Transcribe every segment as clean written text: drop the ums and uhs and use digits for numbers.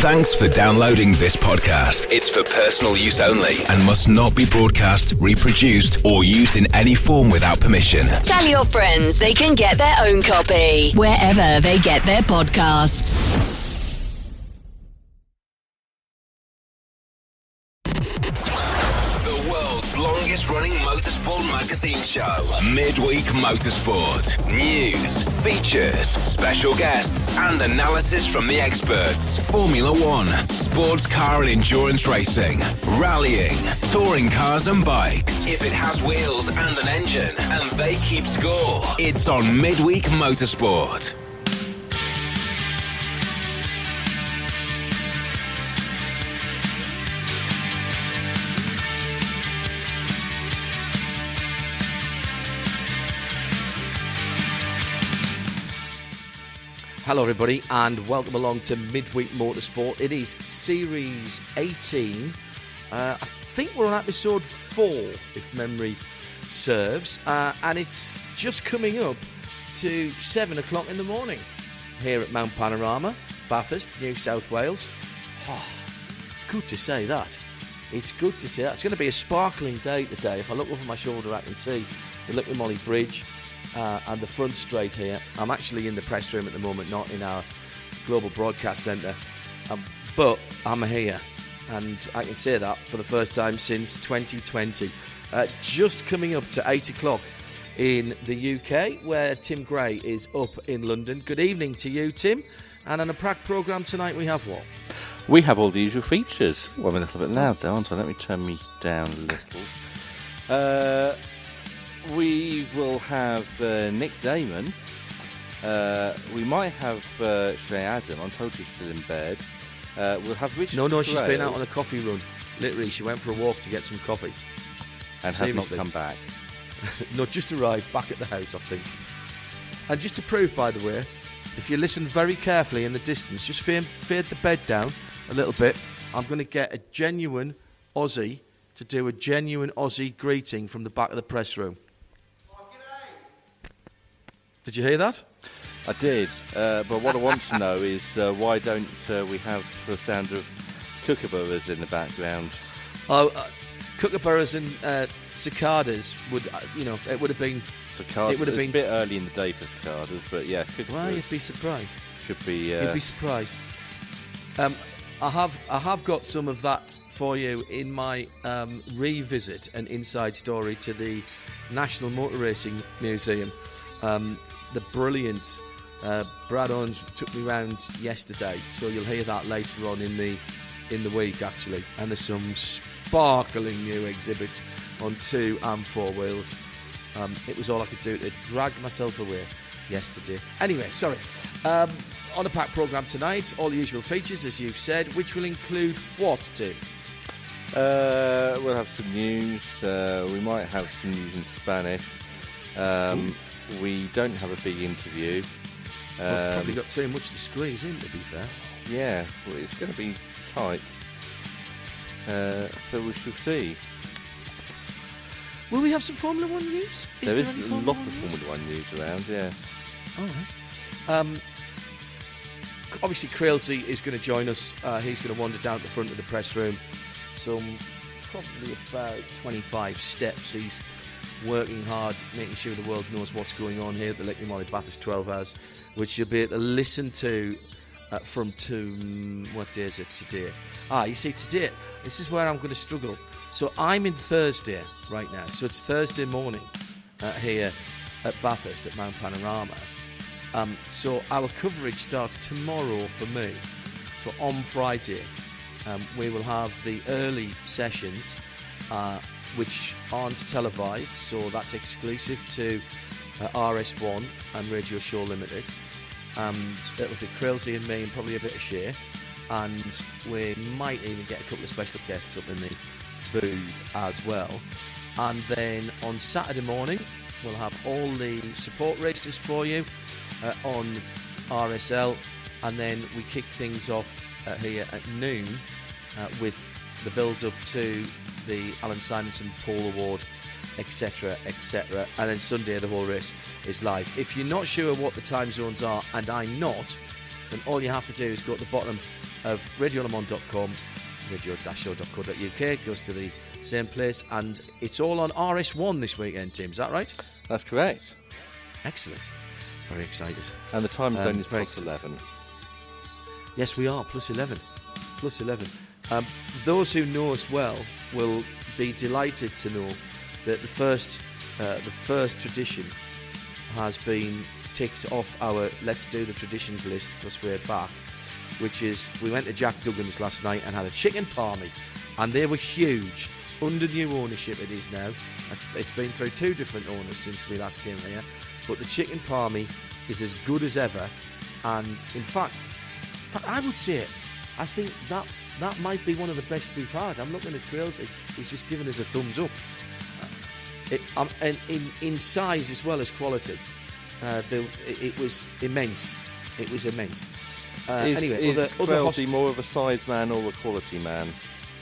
Thanks for downloading this podcast. It's for personal use only and must not be broadcast, reproduced, or used in any form without permission. Tell your friends they can get their own copy wherever they get their podcasts. The world's longest running motorsport magazine show, Midweek Motorsport. News, features, special guests, and analysis from the experts. Formula One, sports car and endurance racing, rallying, touring cars and bikes. If it has wheels and an engine, and they keep score, it's on Midweek Motorsport. Hello everybody and welcome along to Midweek Motorsport. It is Series 18. I think we're on episode 4, if memory serves. And it's just coming up to 7 o'clock in the morning here at Mount Panorama, Bathurst, New South Wales. Oh, it's good to say that. It's good to say that. It's going to be a sparkling day today. If I look over my shoulder, I can see the Licklemolly Bridge. And the front straight here. I'm actually in the press room at the moment, not in our global broadcast centre, but I'm here, and I can say that for the first time since 2020. Just coming up to 8 o'clock in the UK, where Tim Gray is up in London. Good evening to you, Tim. And on a prac programme tonight, we have what? We have all the usual features. Well, I'm a little bit loud though, aren't I? Let me turn me down a little. We will have Nick Damon. We might have Shay Adam. I'm told she's still in bed. We'll have Richard. No, she's been out on a coffee run. Literally, she went for a walk to get some coffee. And has not come back. No, just arrived back at the house, I think. And just to prove, by the way, if you listen very carefully in the distance, just fade the bed down a little bit. I'm going to get a genuine Aussie to do a genuine Aussie greeting from the back of the press room. Did you hear that? I did, but what I want to know is why don't we have the sound of kookaburras in the background? Oh, kookaburras and cicadas would, it would have been... Cicadas, it would have been a bit early in the day for cicadas, but yeah, kookaburras. Well, you'd be surprised. Should be... You'd be surprised. I have got some of that for you in my revisit and inside story to the National Motor Racing Museum. The brilliant Brad Owens took me round yesterday, so you'll hear that later on in the week actually. And there's some sparkling new exhibits on 2 and 4 wheels. It was all I could do to drag myself away yesterday. Anyway, sorry. On a packed programme tonight, all the usual features as you've said, which will include what, Tim? We'll have some news. We might have some news in Spanish. We don't have a big interview. We've probably got too much to squeeze in, to be fair. Yeah, well, it's going to be tight. So we shall see. Will we have some Formula One news? There is a lot of Formula One news around, yes. All right. Obviously, Crailsey is going to join us. He's going to wander down to the front of the press room. Some probably about 25 steps. He's working hard, making sure the world knows what's going on here at the Licklemolly Bathurst 12 Hours, which you'll be able to listen to from what day is it today? You see, today, this is where I'm going to struggle. So I'm in Thursday right now. So it's Thursday morning here at Bathurst at Mount Panorama. So our coverage starts tomorrow for me. So on Friday, we will have the early sessions, which aren't televised, so that's exclusive to RS1 and Radio Show Limited. And it'll be Crailsey and me and probably a bit of Shea. And we might even get a couple of special guests up in the booth as well. And then on Saturday morning, we'll have all the support races for you on RSL. And then we kick things off here at noon with the build-up to the Alan Simonson Pole Award, etc, etc. And then Sunday the whole race is live. If you're not sure what the time zones are, and I'm not, then all you have to do is go to the bottom of RadioLeMans.com, radio-show.co.uk, goes to the same place, and it's all on RS1 this weekend, Tim, is that right? That's correct. Excellent. Very excited. And the time zone is very plus 11. Yes, we are, plus 11. Plus 11. Those who know us well will be delighted to know that the first tradition has been ticked off our Let's Do the Traditions list, because we're back, which is we went to Jack Duggan's last night and had a chicken palmy, and they were huge. Under new ownership it is now. It's been through 2 different owners since we last came here, but the chicken palmy is as good as ever, and in fact I would say I think that might be one of the best we've had. I'm looking at Crailsy, he's just giving us a thumbs up. And in size as well as quality, it was immense. It was immense. Anyway, is Crailsy more of a size man or a quality man?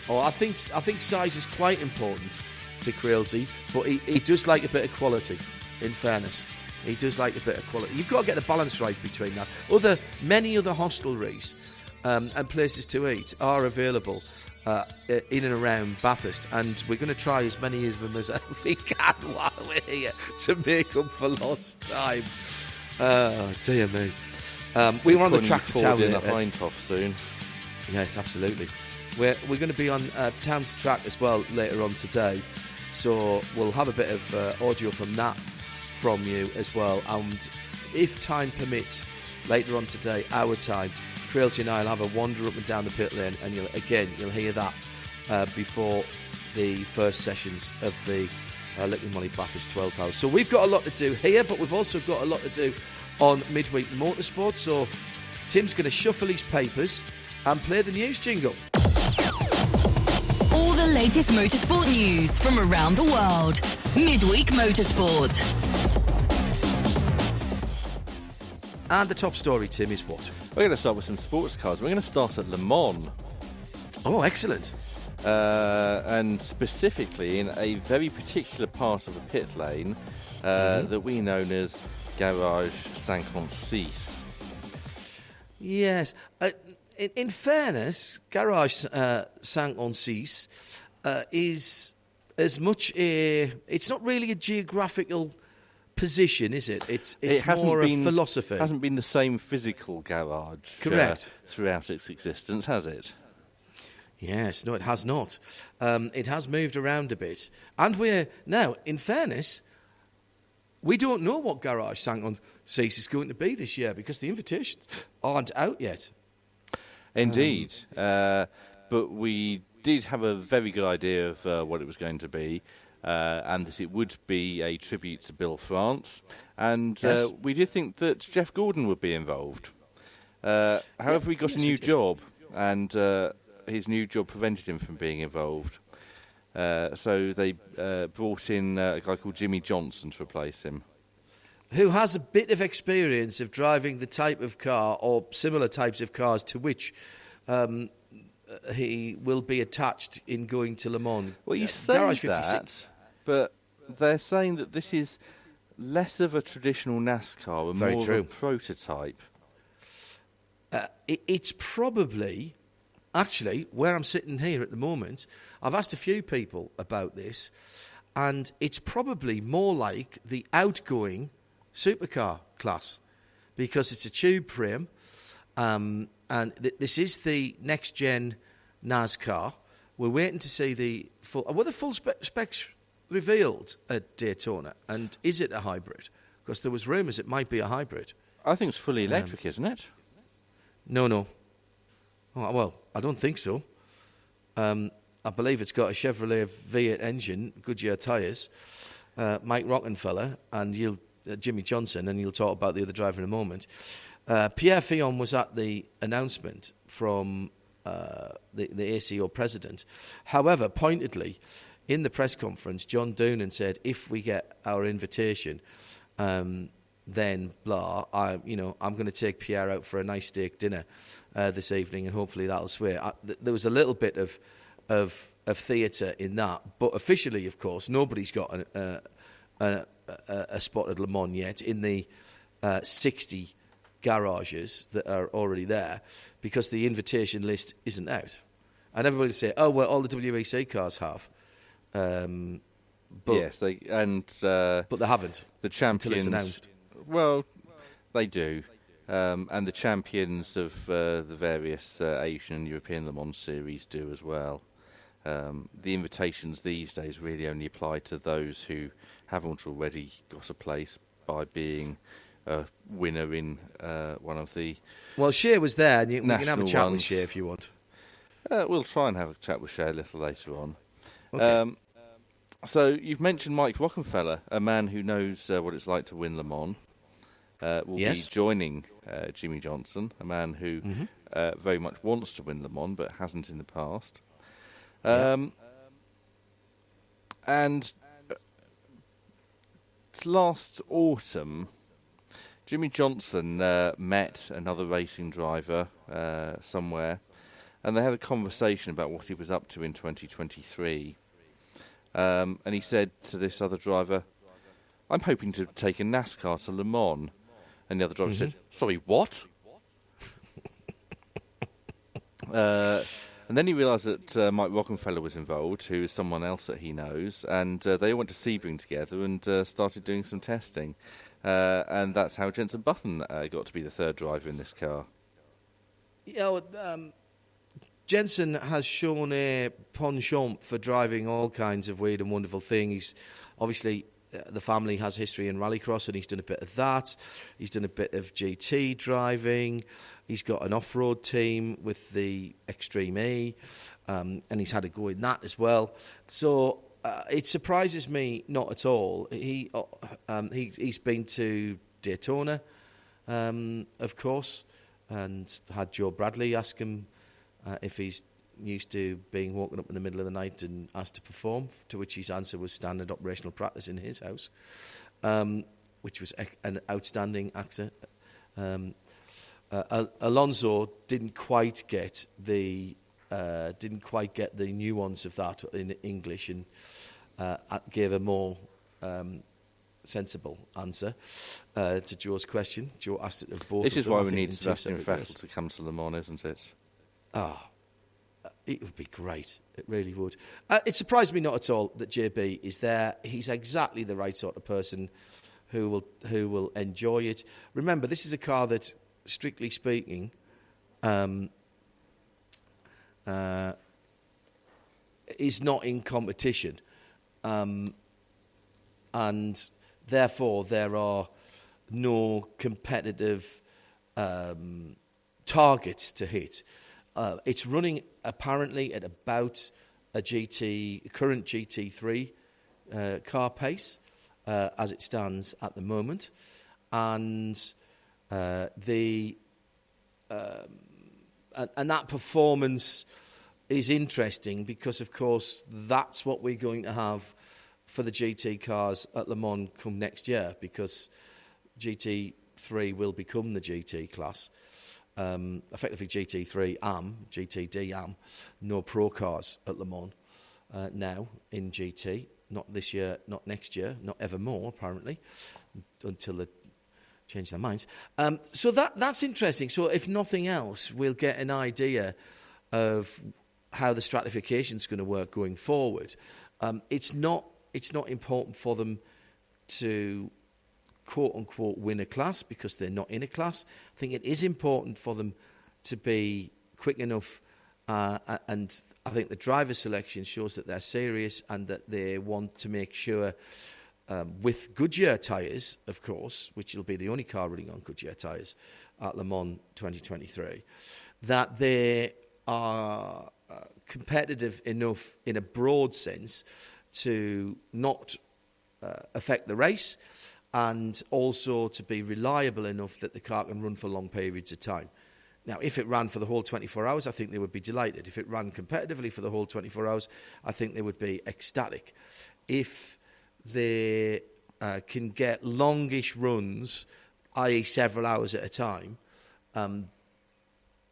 Oh, I think size is quite important to Crailsy, but he does like a bit of quality. In fairness, he does like a bit of quality. You've got to get the balance right between that. Many other hostelries and places to eat are available in and around Bathurst, and we're going to try as many of them as we can while we're here to make up for lost time. Oh, dear me. We were on the track to town in a Hindhoff soon. Yes, absolutely. We're going to be on town to track as well later on today, so we'll have a bit of audio from that from you as well, and if time permits later on today, our time, Crailsy and I will have a wander up and down the pit lane, and you'll hear that before the first sessions of the Little Molly Bathurst 12 hours. So we've got a lot to do here, but we've also got a lot to do on Midweek Motorsport. So Tim's going to shuffle his papers and play the news jingle. All the latest motorsport news from around the world. Midweek Motorsport. And the top story, Tim, is what? We're going to start with some sports cars. We're going to start at Le Mans. Oh, excellent. And specifically in a very particular part of the pit lane that we know as Garage 56. Yes. In fairness, Garage 56 is as much it's not really a geographical position, is it? It's more a philosophy. It hasn't been the same physical garage throughout its existence, has it? Yes, no, it has not. It has moved around a bit. And we're now, in fairness, we don't know what Garage 56 is going to be this year because the invitations aren't out yet. Indeed. But we did have a very good idea of what it was going to be. And that it would be a tribute to Bill France. And yes. We did think that Jeff Gordon would be involved. However, he got a new job, and his new job prevented him from being involved. So they brought in a guy called Jimmy Johnson to replace him. Who has a bit of experience of driving the type of car or similar types of cars to which he will be attached in going to Le Mans. Well, you say that, but they're saying that this is less of a traditional NASCAR and more of a prototype. It's probably, actually, where I'm sitting here at the moment, I've asked a few people about this, and it's probably more like the outgoing supercar class, because it's a tube frame, and this is the next-gen NASCAR. We're waiting to see the full... Were the full specs revealed at Daytona? And is it a hybrid? Because there was rumours it might be a hybrid. I think it's fully electric, isn't it? No. Oh, well, I don't think so. I believe it's got a Chevrolet V8 engine, Goodyear tyres, Mike Rockenfeller, and Jimmy Johnson, and you'll talk about the other driver in a moment. Pierre Fillon was at the announcement from... the ACO president. However, pointedly, in the press conference, John Doonan said, if we get our invitation, then blah, I'm going to take Pierre out for a nice steak dinner this evening, and hopefully that'll sway. There was a little bit of theatre in that, but officially, of course, nobody's got a spot at Le Mans yet in the 60 garages that are already there because the invitation list isn't out. And everybody say, "Oh, well, all the WEC cars have." But, yes, but they haven't. The champions, until it's announced. Well, they do, and the champions of the various Asian and European Le Mans series do as well. The invitations these days really only apply to those who haven't already got a place by being a winner in one of the. Well, Shea was there, and you can have a chat ones. with Shea if you want. We'll try and have a chat with Shea a little later on. Okay. So you've mentioned Mike Rockenfeller, a man who knows what it's like to win Le Mans. Will be joining Jimmy Johnson, a man who very much wants to win Le Mans but hasn't in the past. And last autumn, Jimmy Johnson met another racing driver somewhere, and they had a conversation about what he was up to in 2023. And he said to this other driver, "I'm hoping to take a NASCAR to Le Mans." And the other driver said, "Sorry, what?" And then he realised that Mike Rockenfeller was involved, who is someone else that he knows, and they went to Sebring together and started doing some testing. And that's how Jenson Button got to be the third driver in this car. Jenson has shown a penchant for driving all kinds of weird and wonderful things. Obviously, the family has history in rallycross, and he's done a bit of that. He's done a bit of GT driving. He's got an off-road team with the Extreme E, and he's had a go in that as well. So it surprises me not at all. He's been to Daytona, of course, and had Joe Bradley ask him if he's used to being woken up in the middle of the night and asked to perform, to which his answer was standard operational practice in his house, which was an outstanding answer. Alonso didn't quite get the nuance of that in English, and gave a more sensible answer to Joe's question. Joe asked it of both. This is them, why I we think, need in Sebastian 2 separate ways. Vettel to come to Le Mans, isn't it? It would be great. It really would. It surprised me not at all that JB is there. He's exactly the right sort of person who will enjoy it. Remember, this is a car that, strictly speaking, is not in competition, and therefore there are no competitive targets to hit. It's running apparently at about a current GT3 car pace as it stands at the moment, and that performance is interesting because, of course, that's what we're going to have for the GT cars at Le Mans come next year, because GT3 will become the GT class. Effectively GT3 AM, GTD AM, no pro cars at Le Mans now in GT. Not this year, not next year, not ever more, apparently, until they change their minds. So that's interesting. So if nothing else, we'll get an idea of how the stratification is going to work going forward. It's not important for them to quote-unquote win a class because they're not in a class. I think it is important for them to be quick enough, and I think the driver selection shows that they're serious and that they want to make sure, with Goodyear tyres, of course, which will be the only car running on Goodyear tyres at Le Mans 2023, that they are competitive enough in a broad sense to not affect the race, and also to be reliable enough that the car can run for long periods of time. Now, if it ran for the whole 24 hours, I think they would be delighted. If it ran competitively for the whole 24 hours, I think they would be ecstatic. If they can get longish runs, i.e. several hours at a time,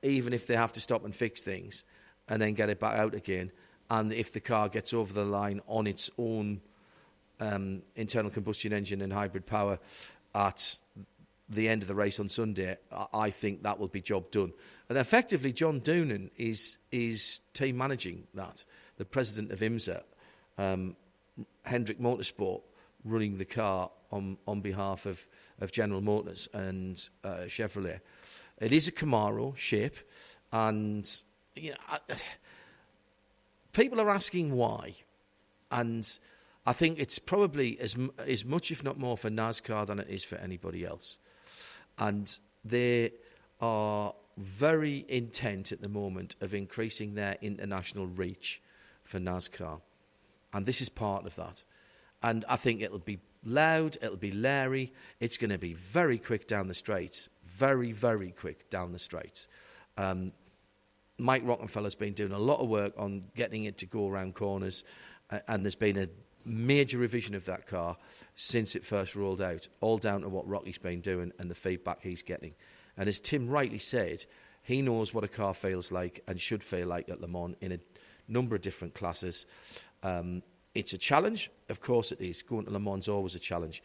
even if they have to stop and fix things and then get it back out again, and if the car gets over the line on its own internal combustion engine and hybrid power at the end of the race on Sunday, I think that will be job done. And effectively, John Doonan is team managing that. The president of IMSA, Hendrick Motorsport, running the car on behalf of General Motors and Chevrolet. It is a Camaro shape, and people are asking why, and I think it's probably as much, if not more, for NASCAR than it is for anybody else. And they are very intent at the moment of increasing their international reach for NASCAR. And this is part of that. And I think it'll be loud, it'll be Larry, it's going to be very quick down the straights. Very, very quick down the straights. Mike Rockenfeller's been doing a lot of work on getting it to go around corners, and there's been a major revision of that car since it first rolled out, all down to what Rocky's been doing and the feedback he's getting. And as Tim rightly said, he knows what a car feels like and should feel like at Le Mans in a number of different classes. It's a challenge, of course it is. Going to Le Mans is always a challenge.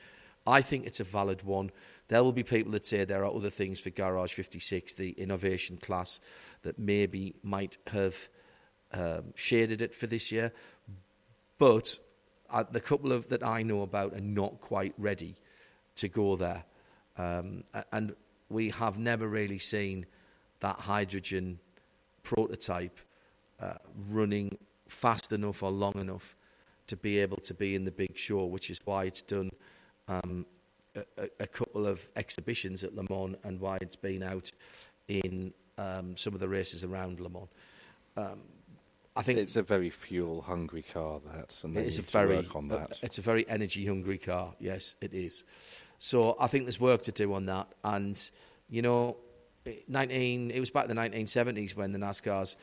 I think it's a valid one. There will be people that say there are other things for Garage 56, the innovation class, that maybe might have shaded it for this year. But the couple of that I know about are not quite ready to go there. And we have never really seen that hydrogen prototype running fast enough or long enough to be able to be in the big show, which is why it's done a couple of exhibitions at Le Mans and why it's been out in some of the races around Le Mans. I think it's a very fuel-hungry car, and it is work on that. It's a very energy-hungry car. Yes, it is. So I think there's work to do on that. And it was back in the 1970s when the NASCARs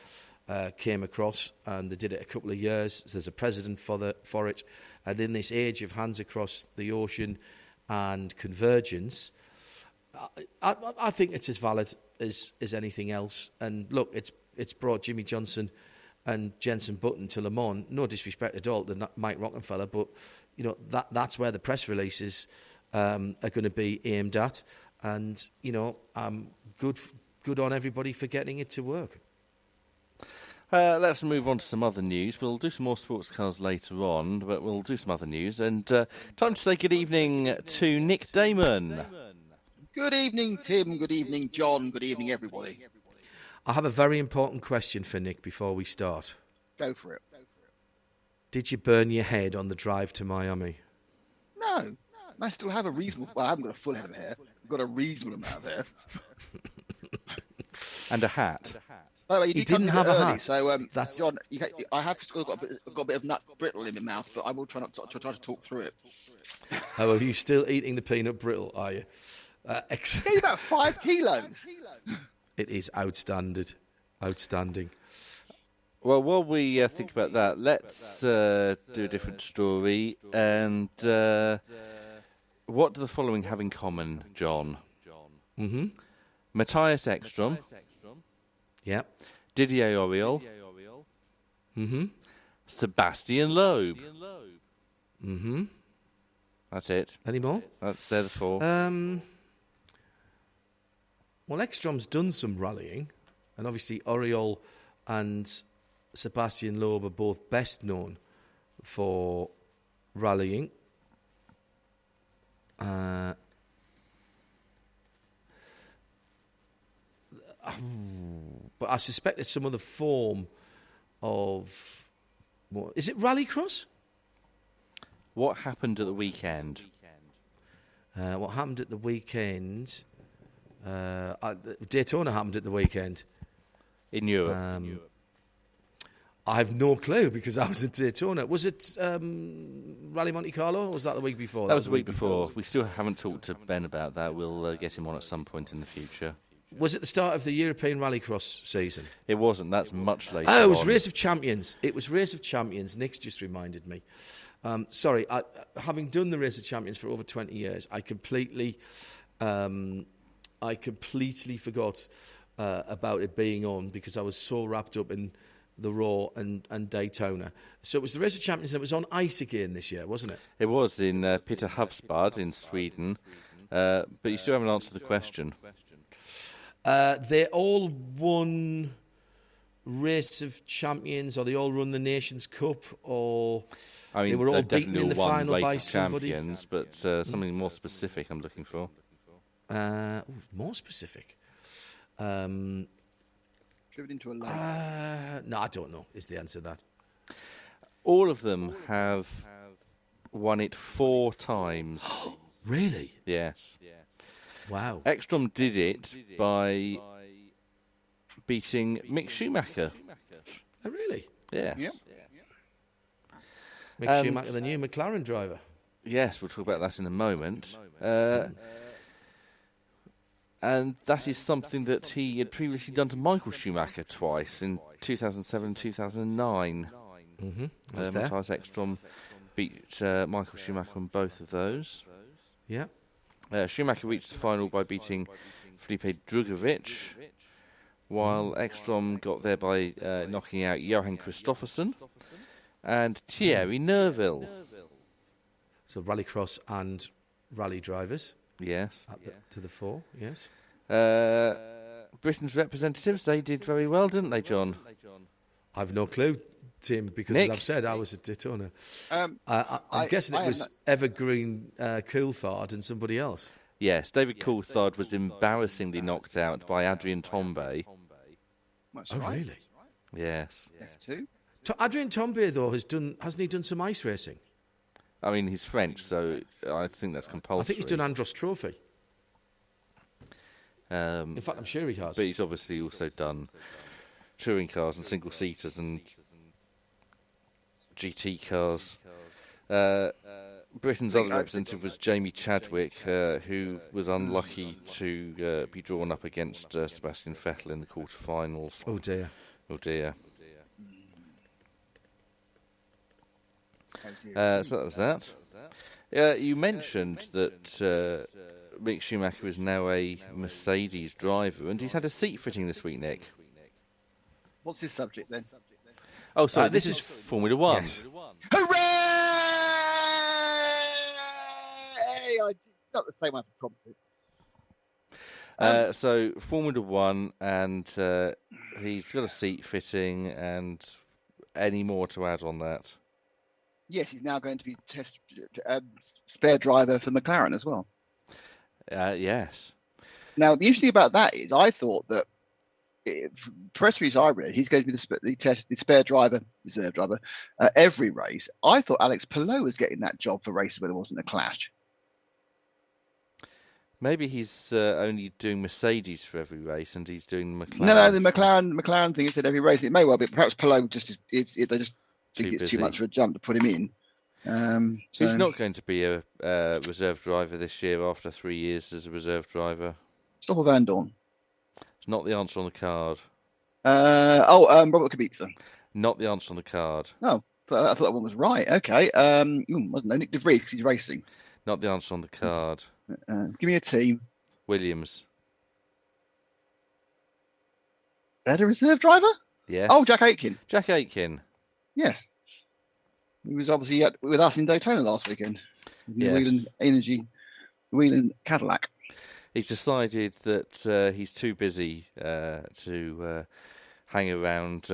came across, and they did it a couple of years. So there's a precedent for it. And in this age of hands across the ocean and convergence, I think it's as valid as anything else. And look, it's brought Jimmy Johnson and Jenson Button to Le Mans. No disrespect at all to Mike Rockenfeller, but that's where the press releases are going to be aimed at. And good on everybody for getting it to work. Let's move on to some other news. We'll do some more sports cars later on, but we'll do some other news. And time to say good evening to Nick Damon. Good evening, Tim. Good evening, John. Good evening, everybody. I have a very important question for Nick before we start. Go for it. Did you burn your head on the drive to Miami? No. I still have a reasonable... Well, I haven't got a full head of hair. I've got a reasonable amount of hair. And a hat. By the way, he didn't have a hat. So, John, I have still got a bit of nut brittle in my mouth, but I will try to talk through it. Oh, are you still eating the peanut brittle, are you? It's about 5 kilos. It is outstanding. Well, while we think about that, let's do a different story. And what do the following have in common, John? Mm-hmm. Matthias Ekstrom. Yeah. Didier Auriol. Mm-hmm. Sebastian Loeb. Mm-hmm. That's it. Any more? They're the 4. Well, Ekstrom's done some rallying, and obviously Auriol and Sebastian Loeb are both best known for rallying. But I suspect it's some other form of... Is it rallycross? What happened at the weekend? What happened at the weekend... Daytona happened at the weekend. In Europe. I have no clue because I was at Daytona. Was it Rally Monte Carlo, or was that the week before? That was the week before. We still haven't talked to Ben about that. We'll get him on at some point in the future. Was it the start of the European Rallycross season? It wasn't. That's much later. Oh, it was Race of Champions. Nick's just reminded me. Sorry, having done the Race of Champions for over 20 years, I completely forgot about it being on because I was so wrapped up in the Raw and Daytona. So it was the Race of Champions, and it was on ice again this year, wasn't it? It was in Peter Hufsbad in Sweden. But you still haven't answered the question. They all won Race of Champions, or they all run the Nations Cup, or I mean, they were all they've beaten in the definitely final won by Race of somebody. Champions, but something more specific I'm looking for. More specific. Driven into a lake. No, I don't know, is the answer to that. All of them have won it 4 times. Really? Yes. Wow. Ekstrom did it by beating Mick Schumacher. Oh, really? Yes. Yep. Mick Schumacher, the new McLaren driver. Yes, we'll talk about that in a moment. And that is something that he had previously done to Michael Schumacher twice in 2007 and 2009. Matthias Ekstrom beat Michael Schumacher on both of those. Yeah. Schumacher reached the final by beating Felipe Drugovich, while Ekstrom got there by knocking out Johan Kristoffersson and Thierry Neuville. So rallycross and rally drivers. Yes. To the fore, yes. Britain's representatives, they did very well, didn't they, John? I've no clue, Tim, because Nick? as I've said, I was a Daytona. I'm I guessing it am was not- Evergreen Coulthard and somebody else. Yes, David Coulthard was embarrassingly knocked out by Adrian Tombe. That's Oh, right. really? Yes. F2. Adrian Tombe, though, hasn't he done some ice racing? I mean, he's French, so I think that's compulsory. I think he's done Andros Trophy. In fact, I'm sure he has. But he's obviously also done touring cars and single-seaters and GT cars. Britain's other representative was Jamie Chadwick, who was unlucky to be drawn up against Sebastian Vettel in the quarterfinals. Oh, dear. Oh, dear. So that was that. You mentioned that Mick Schumacher is now a Mercedes driver, and he's had a seat fitting this week, Nick. What's his subject then? Oh, sorry, this this is is Formula One. Yes. Hooray! It's not the same way I prompted. So Formula One, and he's got a seat fitting, and any more to add on that? Yes, he's now going to be spare driver for McLaren as well. Yes. Now, the interesting about that is I thought that press release I read, he's going to be the spare driver, reserve driver, every race. I thought Alex Palou was getting that job for races where there wasn't a clash. Maybe he's only doing Mercedes for every race, and he's doing McLaren. No, the McLaren thing is that every race. It may well be, perhaps Palou just they just think it's too busy. much of a jump to put him in. So He's not going to be a reserve driver this year after 3 years as a reserve driver. Stoffel Van Dorn. It's not the answer on the card. Robert Kubica. Not the answer on the card. No, I thought that one was right. Okay. Wasn't it? Nick De Vries because he's racing. Not the answer on the card. Give me a team. Williams. They had a reserve driver? Yes. Oh, Jack Aitken. Jack Aitken. Yes. He was obviously with us in Daytona last weekend. Yes. Whelan Cadillac. He's decided that he's too busy to hang around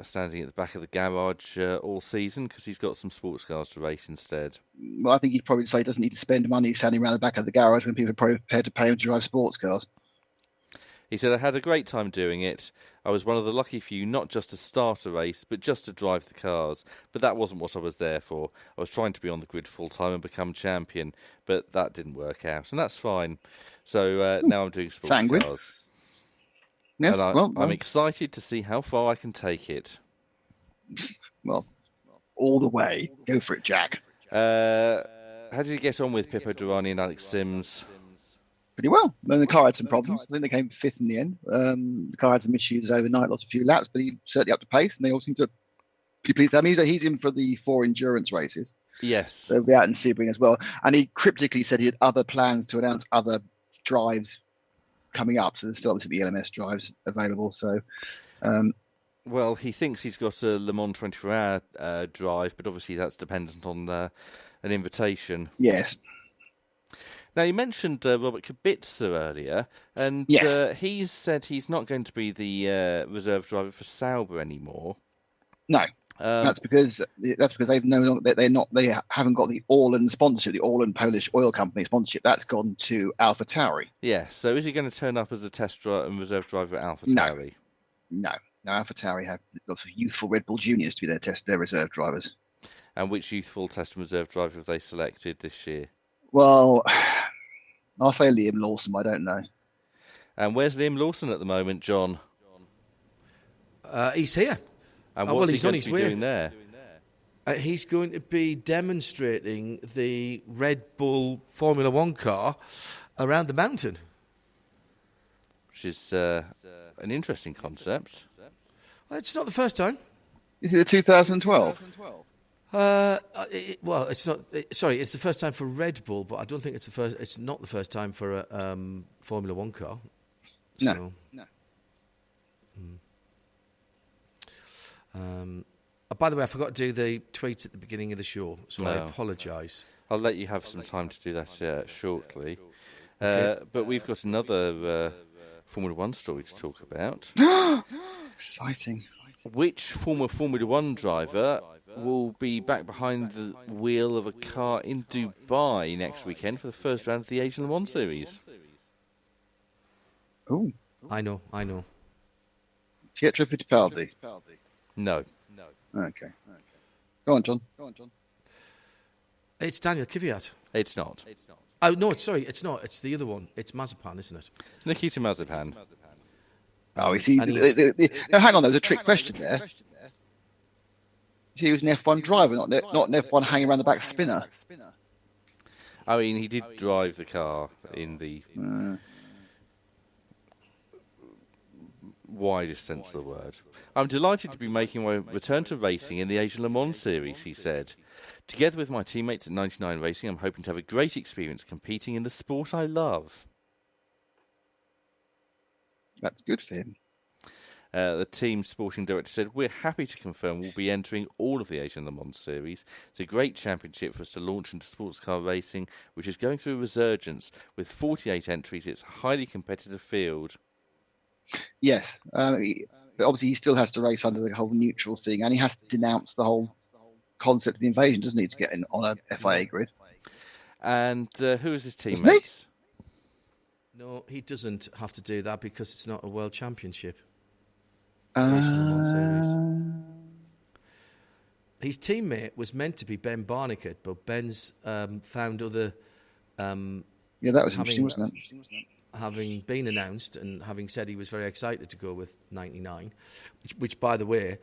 standing at the back of the garage all season because he's got some sports cars to race instead. Well, I think he'd probably say he doesn't need to spend money standing around the back of the garage when people are probably prepared to pay him to drive sports cars. He said, I had a great time doing it. I was one of the lucky few not just to start a race, but just to drive the cars. But that wasn't what I was there for. I was trying to be on the grid full time and become champion, but that didn't work out, and that's fine. So now I'm doing sports Sanguine. cars. Yes, And I'm excited to see how far I can take it. Well, all the way. Go for it, Jack. How did you get on with Pippo Durrani and Alex Sims? Pretty well. Then the car had some problems. I think they came fifth in the end. The car had some issues overnight, lost a few laps, but he certainly up to pace, and they all seem to be pleased. I mean, he's in for the 4 endurance races. Yes. So he'll be out in Sebring as well. And he cryptically said he had other plans to announce other drives coming up. So there's still obviously the LMS drives available. So, well, he thinks he's got a Le Mans 24-hour drive, but obviously that's dependent on an invitation. yes. Now, you mentioned Robert Kubica earlier, and Yes. he's said he's not going to be the reserve driver for Sauber anymore. No, that's because they haven't got the Orlen sponsorship, the Orlen Polish oil company sponsorship. That's gone to AlphaTauri. Yeah, so is he going to turn up as a test driver and reserve driver at AlphaTauri? No. AlphaTauri have lots of youthful Red Bull juniors to be their reserve drivers. And which youthful test and reserve driver have they selected this year? Well, I'll say Liam Lawson. I don't know. And where's Liam Lawson at the moment, John? He's here. And what's he going to be doing there? He's going to be demonstrating the Red Bull Formula One car around the mountain. Which is an interesting concept. Well, it's not the first time. Is it the 2012? It's not. Sorry, it's the first time for Red Bull, but I don't think it's the first. It's not the first time for a Formula One car. So, No. By the way, I forgot to do the tweet at the beginning of the show, so I apologise. I'll let you have some time to do that shortly. Okay. But we've got another Formula One story to talk about. Exciting. Which former Formula One driver will be back behind the wheel of a car in Dubai next weekend for the first round of the Asian Le Mans Series? Oh, I know. Pietro Fittipaldi. No. Okay. Go on, John. It's Daniel Kvyat. It's not. Oh no, it's not. It's the other one. It's Mazepin, isn't it? Nikita Mazepin. Oh, is he? And No, hang on, there was a trick question there. He was an F1 driver, not an F1 hanging around the back spinner. I mean, he did drive the car in the widest sense of the word. I'm delighted to be making my return to racing in the Asian Le Mans Series, he said. Together with my teammates at 99 Racing, I'm hoping to have a great experience competing in the sport I love. That's good for him. The team sporting director said, we're happy to confirm we'll be entering all of the Asian Le Mans Series. It's a great championship for us to launch into sports car racing, which is going through a resurgence. With 48 entries, it's a highly competitive field. Yes. But obviously he still has to race under the whole neutral thing, and he has to denounce the whole concept of the invasion, doesn't he, to get in on a FIA grid. And who is his teammates? No, he doesn't have to do that because it's not a world championship. His teammate was meant to be Ben Barnicat, but Ben's found other. Yeah, that was interesting, wasn't it? Having been announced and having said he was very excited to go with 99, which by the way,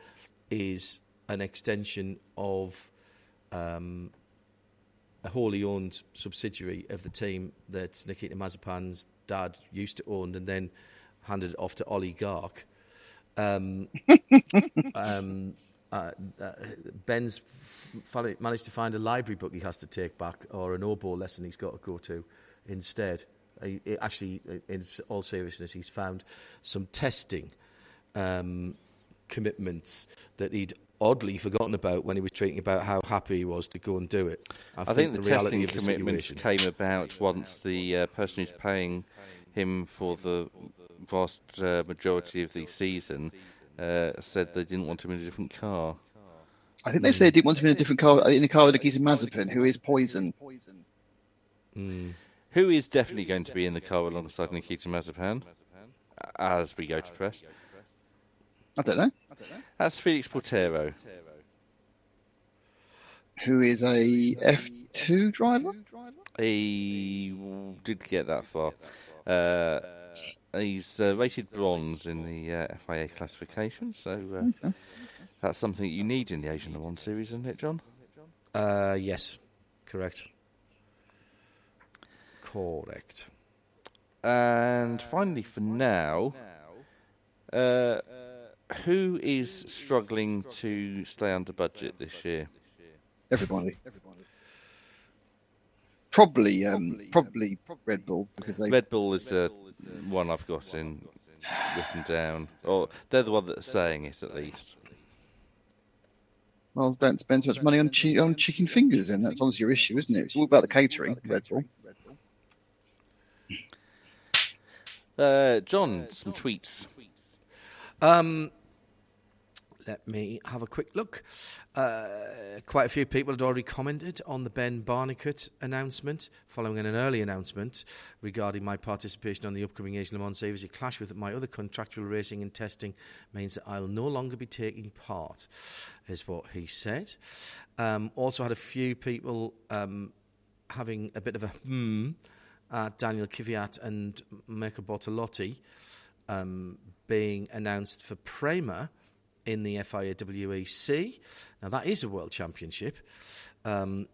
is an extension of a wholly owned subsidiary of the team that Nikita Mazepin's dad used to own and then handed it off to Oligarch. Ben's managed to find a library book he has to take back, or an oboe lesson he's got to go to instead. Actually, in all seriousness, he's found some testing commitments that he'd oddly forgotten about when he was tweeting about how happy he was to go and do it. I think the testing commitments came about once the person who's paying him for the vast majority of the season said they didn't want him in a different car. I think they said they didn't want him in a different car, in a car with Nikita Mazepin, who is poison. Who is definitely going to be in the car alongside Nikita Mazepin as we go to press? I don't know. That's Felix Portero. Who is a F2 driver? He did get that far. He's rated bronze in the FIA classification, so that's something that you need in the Asian Le Mans Series, isn't it, John? Yes, correct. And finally, for now, who is struggling to stay under budget this year? Everybody. Probably Red Bull, because Red Bull is the one I've got written down, or they're the one that's saying it at least. Well, don't spend so much money on chicken fingers, then. That's obviously your issue, isn't it? It's all about the catering, Red Bull. John, some tweets. Let me have a quick look. Quite a few people had already commented on the Ben Barnicott announcement, following an early announcement regarding my participation on the upcoming Asian Le Mans Series. A clash with my other contractual racing and testing means that I'll no longer be taking part, is what he said. Also had a few people having a bit of a at Daniel Kvyat and Mirko Bortolotti being announced for Prema in the FIA WEC. Now, that is a world championship. So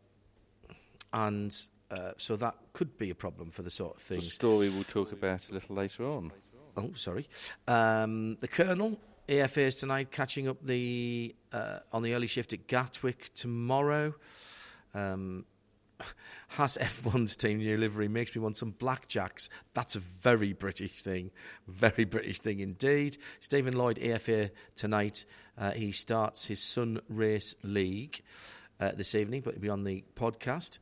that could be a problem for the sort of things. The story we'll talk about a little later on. Oh, sorry. The Colonel, AFA's tonight, catching up on the early shift at Gatwick tomorrow. Has F1's team new livery makes me want some blackjacks. That's a very British thing. Very British thing indeed. Stephen Lloyd, AFA tonight. He starts his Sun Race League this evening, but it'll be on the podcast,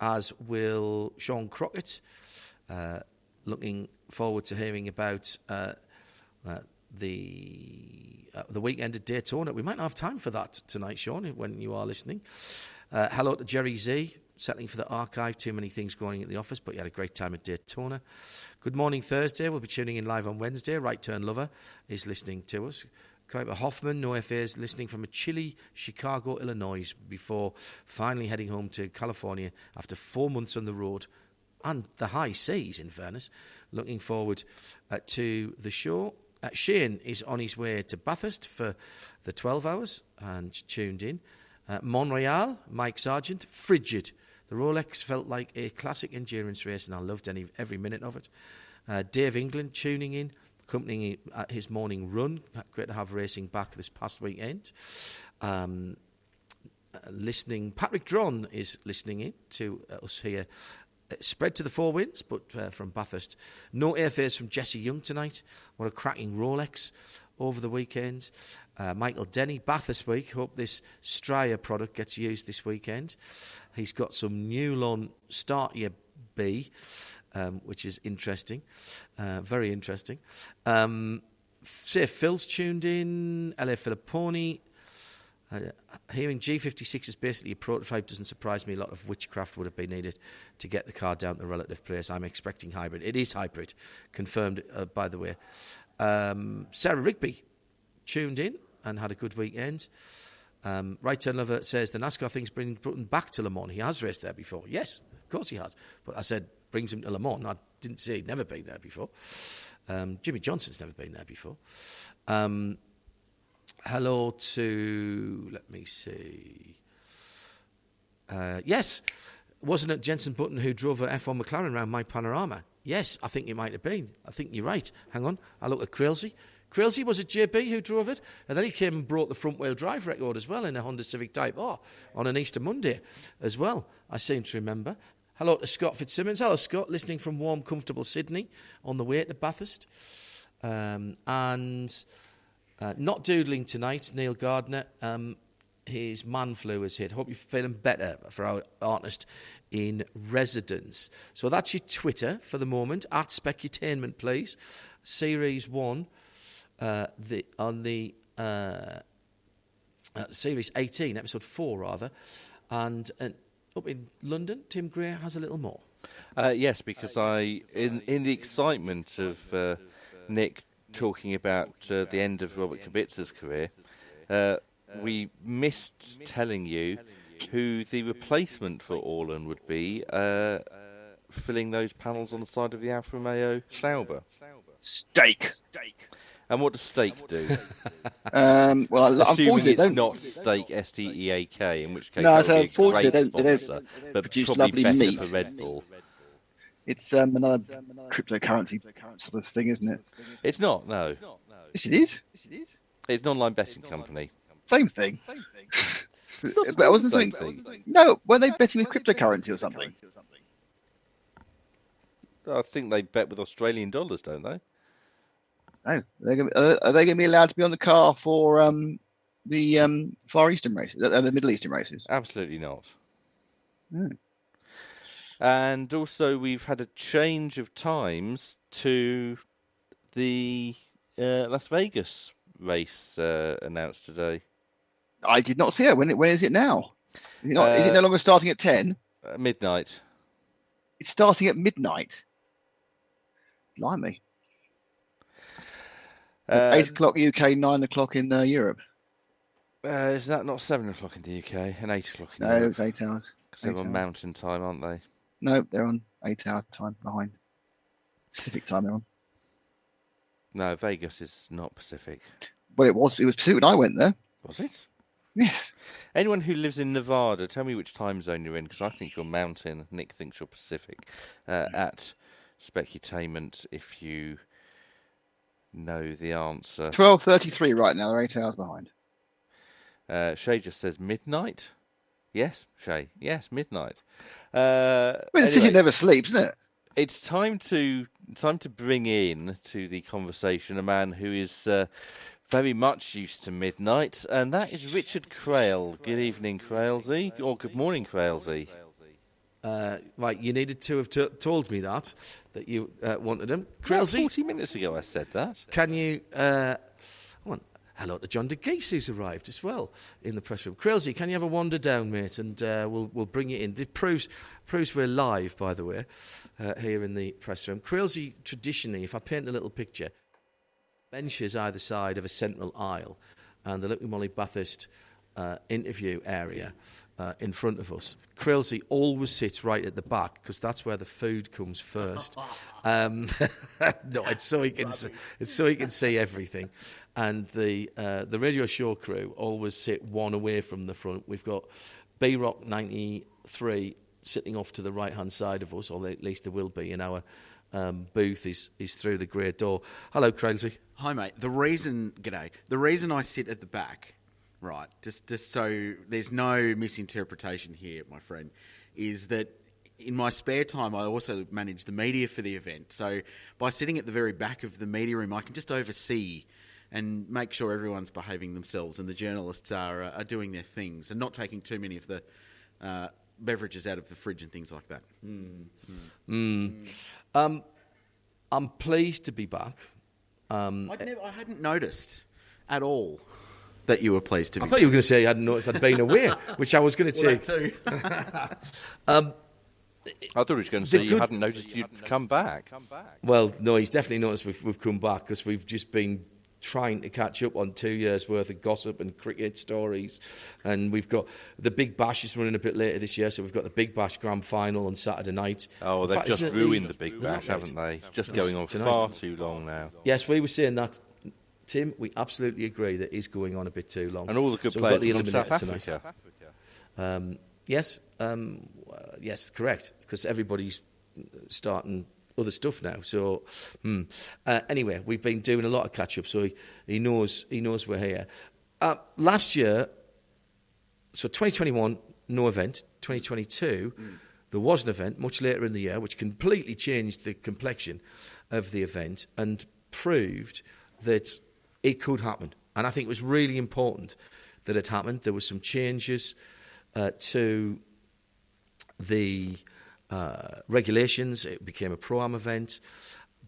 as will Sean Crockett. Looking forward to hearing about the weekend at Daytona. We might not have time for that tonight, Sean, when you are listening. Hello to Jerry Z, settling for the archive. Too many things going on at the office, but you had a great time at Daytona. Good morning, Thursday. We'll be tuning in live on Wednesday. Right Turn Lover is listening to us. Kuiper Hoffman, no affairs, listening from a chilly Chicago, Illinois, before finally heading home to California after 4 months on the road and the high seas, in fairness. Looking forward to the show. Shane is on his way to Bathurst for the 12 hours and tuned in. Montreal, Mike Sargent, frigid. The Rolex felt like a classic endurance race, and I loved every minute of it. Dave England tuning in, accompanying his morning run. Great to have racing back this past weekend. Listening, Patrick Dron is listening in to us here. Spread to the Four Winds, but from Bathurst. No airfares from Jesse Young tonight. What a cracking Rolex over the weekend. Michael Denny, Bathurst week. Hope this Straya product gets used this weekend. He's got some Newlon Start Your B, which is interesting. Very interesting. Say Phil's tuned in. LA Filipponi. Hearing G56 is basically a prototype doesn't surprise me. A lot of witchcraft would have been needed to get the car down to the relative place. I'm expecting hybrid. It is hybrid, confirmed, by the way. Sarah Rigby tuned in and had a good weekend. Right Turn Lover says the NASCAR thing's bringing Button back to Le Mans. He has raced there before. Yes, of course he has. But I said brings him to Le Mans. I didn't say he'd never been there before. Jimmy Johnson's never been there before. Hello to, let me see. Yes, wasn't it Jenson Button who drove an F1 McLaren around my Panorama? Yes, I think it might have been. I think you're right. Hang on, I look at Crailsey. Crailsey, was it JB who drove it? And then he came and brought the front-wheel drive record as well in a Honda Civic Type R on an Easter Monday as well, I seem to remember. Hello to Scott Fitzsimmons. Hello, Scott, listening from warm, comfortable Sydney on the way to Bathurst. Not doodling tonight, Neil Gardner. His man flu has hit. Hope you're feeling better for our artist in residence. So that's your Twitter for the moment, at Specutainment, please. Series 1, Series 18, Episode 4, rather. And up in London, Tim Gray has a little more. Yes, because in the excitement of Nick talking about the end of Robert Kubica's career, we missed telling you who the replacement for Orlan would be, filling those panels on the side of the Alfa Romeo Sauber. Steak. And what does steak do? Well, assuming unfortunately, it's not steak, S-T-E-A-K, in which case no, that would be a great sponsor, but produce probably lovely better meat for Red Bull. It's another cryptocurrency sort of thing, isn't it? It's not, no. Yes, it is. It's an online betting company. Same thing. But I wasn't saying. No, were they betting with cryptocurrency or something? I think they bet with Australian dollars, don't they? Oh, are they going to be allowed to be on the car for the Far Eastern races, the Middle Eastern races? Absolutely not. And also we've had a change of times to the Las Vegas race announced today. I did not see it. When is it now? Is it no longer starting at 10? Midnight. It's starting at midnight. Blimey. 8 o'clock UK, 9 o'clock in Europe. Is that not 7 o'clock in the UK and 8 o'clock in No, Europe? it's 8 hours. Because they're on mountain time, aren't they? No, they're on 8-hour time behind. Pacific time they're on. No, Vegas is not Pacific. Well, it was Pacific when I went there. Was it? Yes. Anyone who lives in Nevada, tell me which time zone you're in, because I think you're Mountain. Nick thinks you're Pacific. At Specutainment, if you know the answer. It's 12:33 right now. They're 8 hours behind. Shay just says midnight. Yes, Shay. Yes, midnight. The city never sleeps, isn't it? It's time to bring in to the conversation a man who is very much used to midnight, and that is Richard Crail. Good evening, Crailsy, or good morning, Crailsy. Right, you needed to have told me that you wanted him. Crailsy, 40 minutes ago I said that. Can you... hello to John de Geese, who's arrived as well in the press room. Crailsy, can you have a wander down, mate, and we'll bring you in. It proves we're live, by the way, here in the press room. Crailsy, traditionally, if I paint a little picture, benches either side of a central aisle and the Little Molly Bathurst interview area in front of us. Crailsy always sits right at the back because that's where the food comes first. No, it's so he can see everything. And the radio show crew always sit one away from the front. We've got B-Rock 93 sitting off to the right-hand side of us, or at least there will be in our booth is through the grey door. Hello, Crailsy. Hi, mate. G'day. The reason I sit at the back, right, just so there's no misinterpretation here, my friend, is that in my spare time I also manage the media for the event. So by sitting at the very back of the media room, I can just oversee and make sure everyone's behaving themselves and the journalists are doing their things and not taking too many of the beverages out of the fridge and things like that. I'm pleased to be back. I hadn't noticed at all that you were pleased to be. I thought you were going to say you hadn't noticed I'd been away, which I was going to take. Too. I thought he was going to say you hadn't noticed you'd come back. Well, no, he's definitely noticed we've come back because we've just been trying to catch up on 2 years' worth of gossip and cricket stories. And we've got the Big Bash is running a bit later this year, so we've got the Big Bash Grand Final on Saturday night. Oh, they've just ruined the Big Bash, haven't they? Just going on far too long now. Yes, we were saying that, Tim. We absolutely agree that is going on a bit too long. And all the good players from South Africa. Yes, correct, because everybody's starting other stuff now. So anyway, we've been doing a lot of catch up, so he knows we're here. Last year, so 2021, no event. 2022, there was an event much later in the year, which completely changed the complexion of the event and proved that it could happen. And I think it was really important that it happened. There were some changes to the regulations. It became a pro-am event,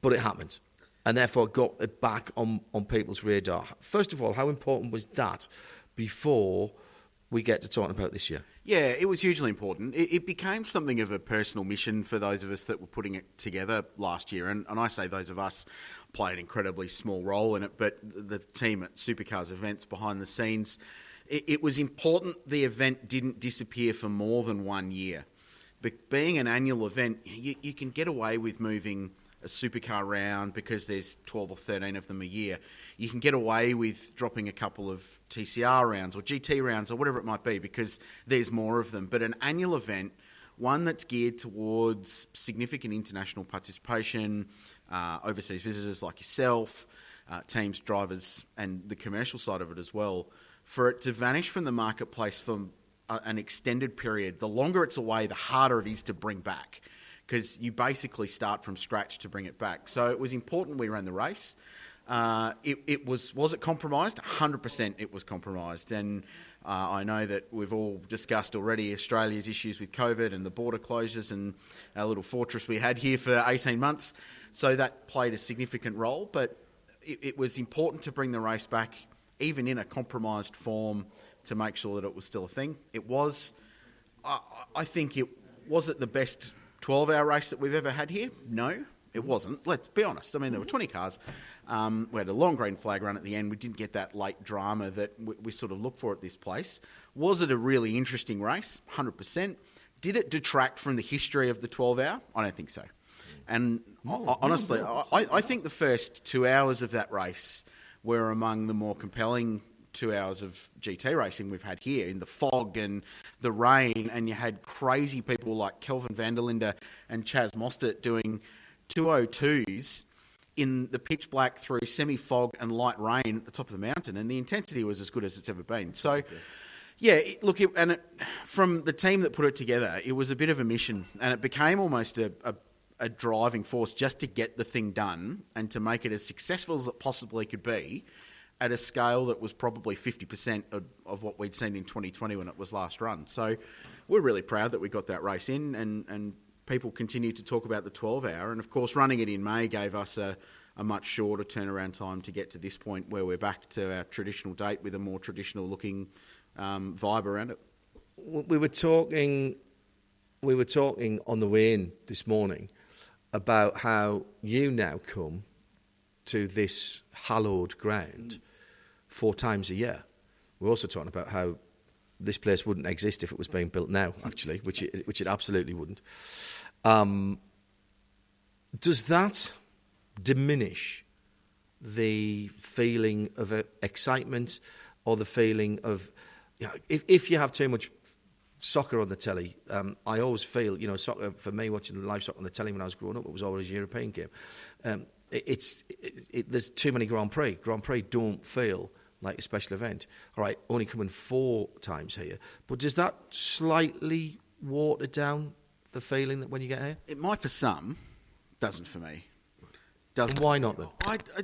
but it happened, and therefore got it back on people's radar. First of all, how important was that before we get to talking about this year? Yeah, it was hugely important. It became something of a personal mission for those of us that were putting it together last year, and I say those of us played an incredibly small role in it, but the team at Supercars Events behind the scenes, it was important the event didn't disappear for more than 1 year. But being an annual event, you can get away with moving a supercar round because there's 12 or 13 of them a year. You can get away with dropping a couple of TCR rounds or GT rounds or whatever it might be because there's more of them. But an annual event, one that's geared towards significant international participation, overseas visitors like yourself, teams, drivers, and the commercial side of it as well, for it to vanish from the marketplace for an extended period, the longer it's away, the harder it is to bring back because you basically start from scratch to bring it back. So it was important we ran the race. It was it compromised? 100% it was compromised. And I know that we've all discussed already Australia's issues with COVID and the border closures and our little fortress we had here for 18 months. So that played a significant role, but it was important to bring the race back, even in a compromised form, to make sure that it was still a thing. It was. I think was it the best 12-hour race that we've ever had here? No, it wasn't. Let's be honest. I mean, there were 20 cars. We had a long green flag run at the end. We didn't get that late drama that we sort of look for at this place. Was it a really interesting race? 100%. Did it detract from the history of the 12-hour? I don't think so. And honestly, I think the first 2 hours of that race were among the more compelling 2 hours of GT racing we've had here, in the fog and the rain, and you had crazy people like Kelvin van der Linde and Chaz Mostert doing 202s in the pitch black through semi-fog and light rain at the top of the mountain, and the intensity was as good as it's ever been. So, from the team that put it together, it was a bit of a mission, and it became almost a driving force just to get the thing done and to make it as successful as it possibly could be, at a scale that was probably 50% of what we'd seen in 2020 when it was last run. So we're really proud that we got that race in, and people continue to talk about the 12-hour. And, of course, running it in May gave us a much shorter turnaround time to get to this point where we're back to our traditional date with a more traditional-looking vibe around it. We were talking on the way in this morning about how you now come to this hallowed ground 4 times a year. We're also talking about how this place wouldn't exist if it was being built now, actually, which it absolutely wouldn't. Does that diminish the feeling of excitement, or the feeling of, if you have too much soccer on the telly, I always feel, soccer, for me, watching the live soccer on the telly when I was growing up, it was always a European game. There's too many Grand Prix. Grand Prix don't feel like a special event. All right, only coming 4 times here. But does that slightly water down the feeling that when you get here? It might for some, doesn't for me. And why not then?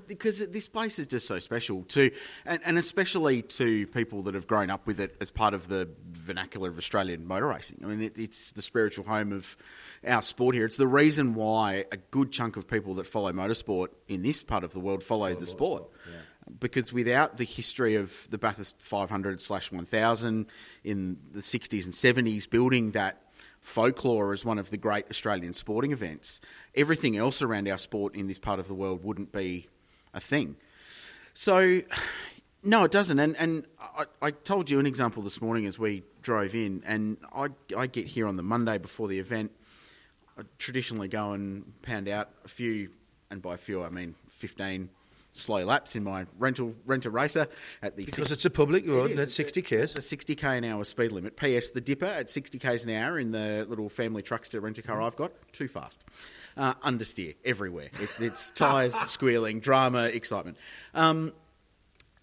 Because this place is just so special too, and especially to people that have grown up with it as part of the vernacular of Australian motor racing. I mean, it's the spiritual home of our sport here. It's the reason why a good chunk of people that follow motorsport in this part of the world follow the sport. Yeah. Because without the history of the Bathurst 500/1000 in the 60s and 70s, building that folklore as one of the great Australian sporting events, everything else around our sport in this part of the world wouldn't be a thing. So, no, it doesn't. And I told you an example this morning as we drove in, and I get here on the Monday before the event. I traditionally go and pound out a few, and by a few I mean 15 slow laps in my rental racer at the... Because it's a public road and it's 60 k's. A 60k an hour speed limit. PS, the dipper at 60 k's an hour in the little family truckster rent-a-car I've got, too fast. Understeer everywhere. It's tyres squealing, drama, excitement. And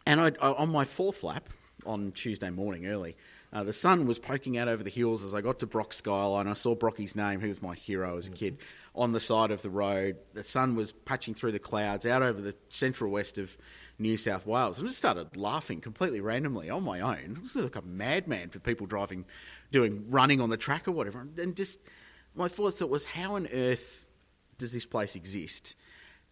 I on my 4th lap on Tuesday morning early, the sun was poking out over the hills as I got to Brock Skyline. I saw Brocky's name, he was my hero as a kid, on the side of the road. The sun was patching through the clouds out over the central west of New South Wales. And I just started laughing completely randomly on my own. I was like a madman for people running on the track or whatever. And just my thoughts was, how on earth does this place exist?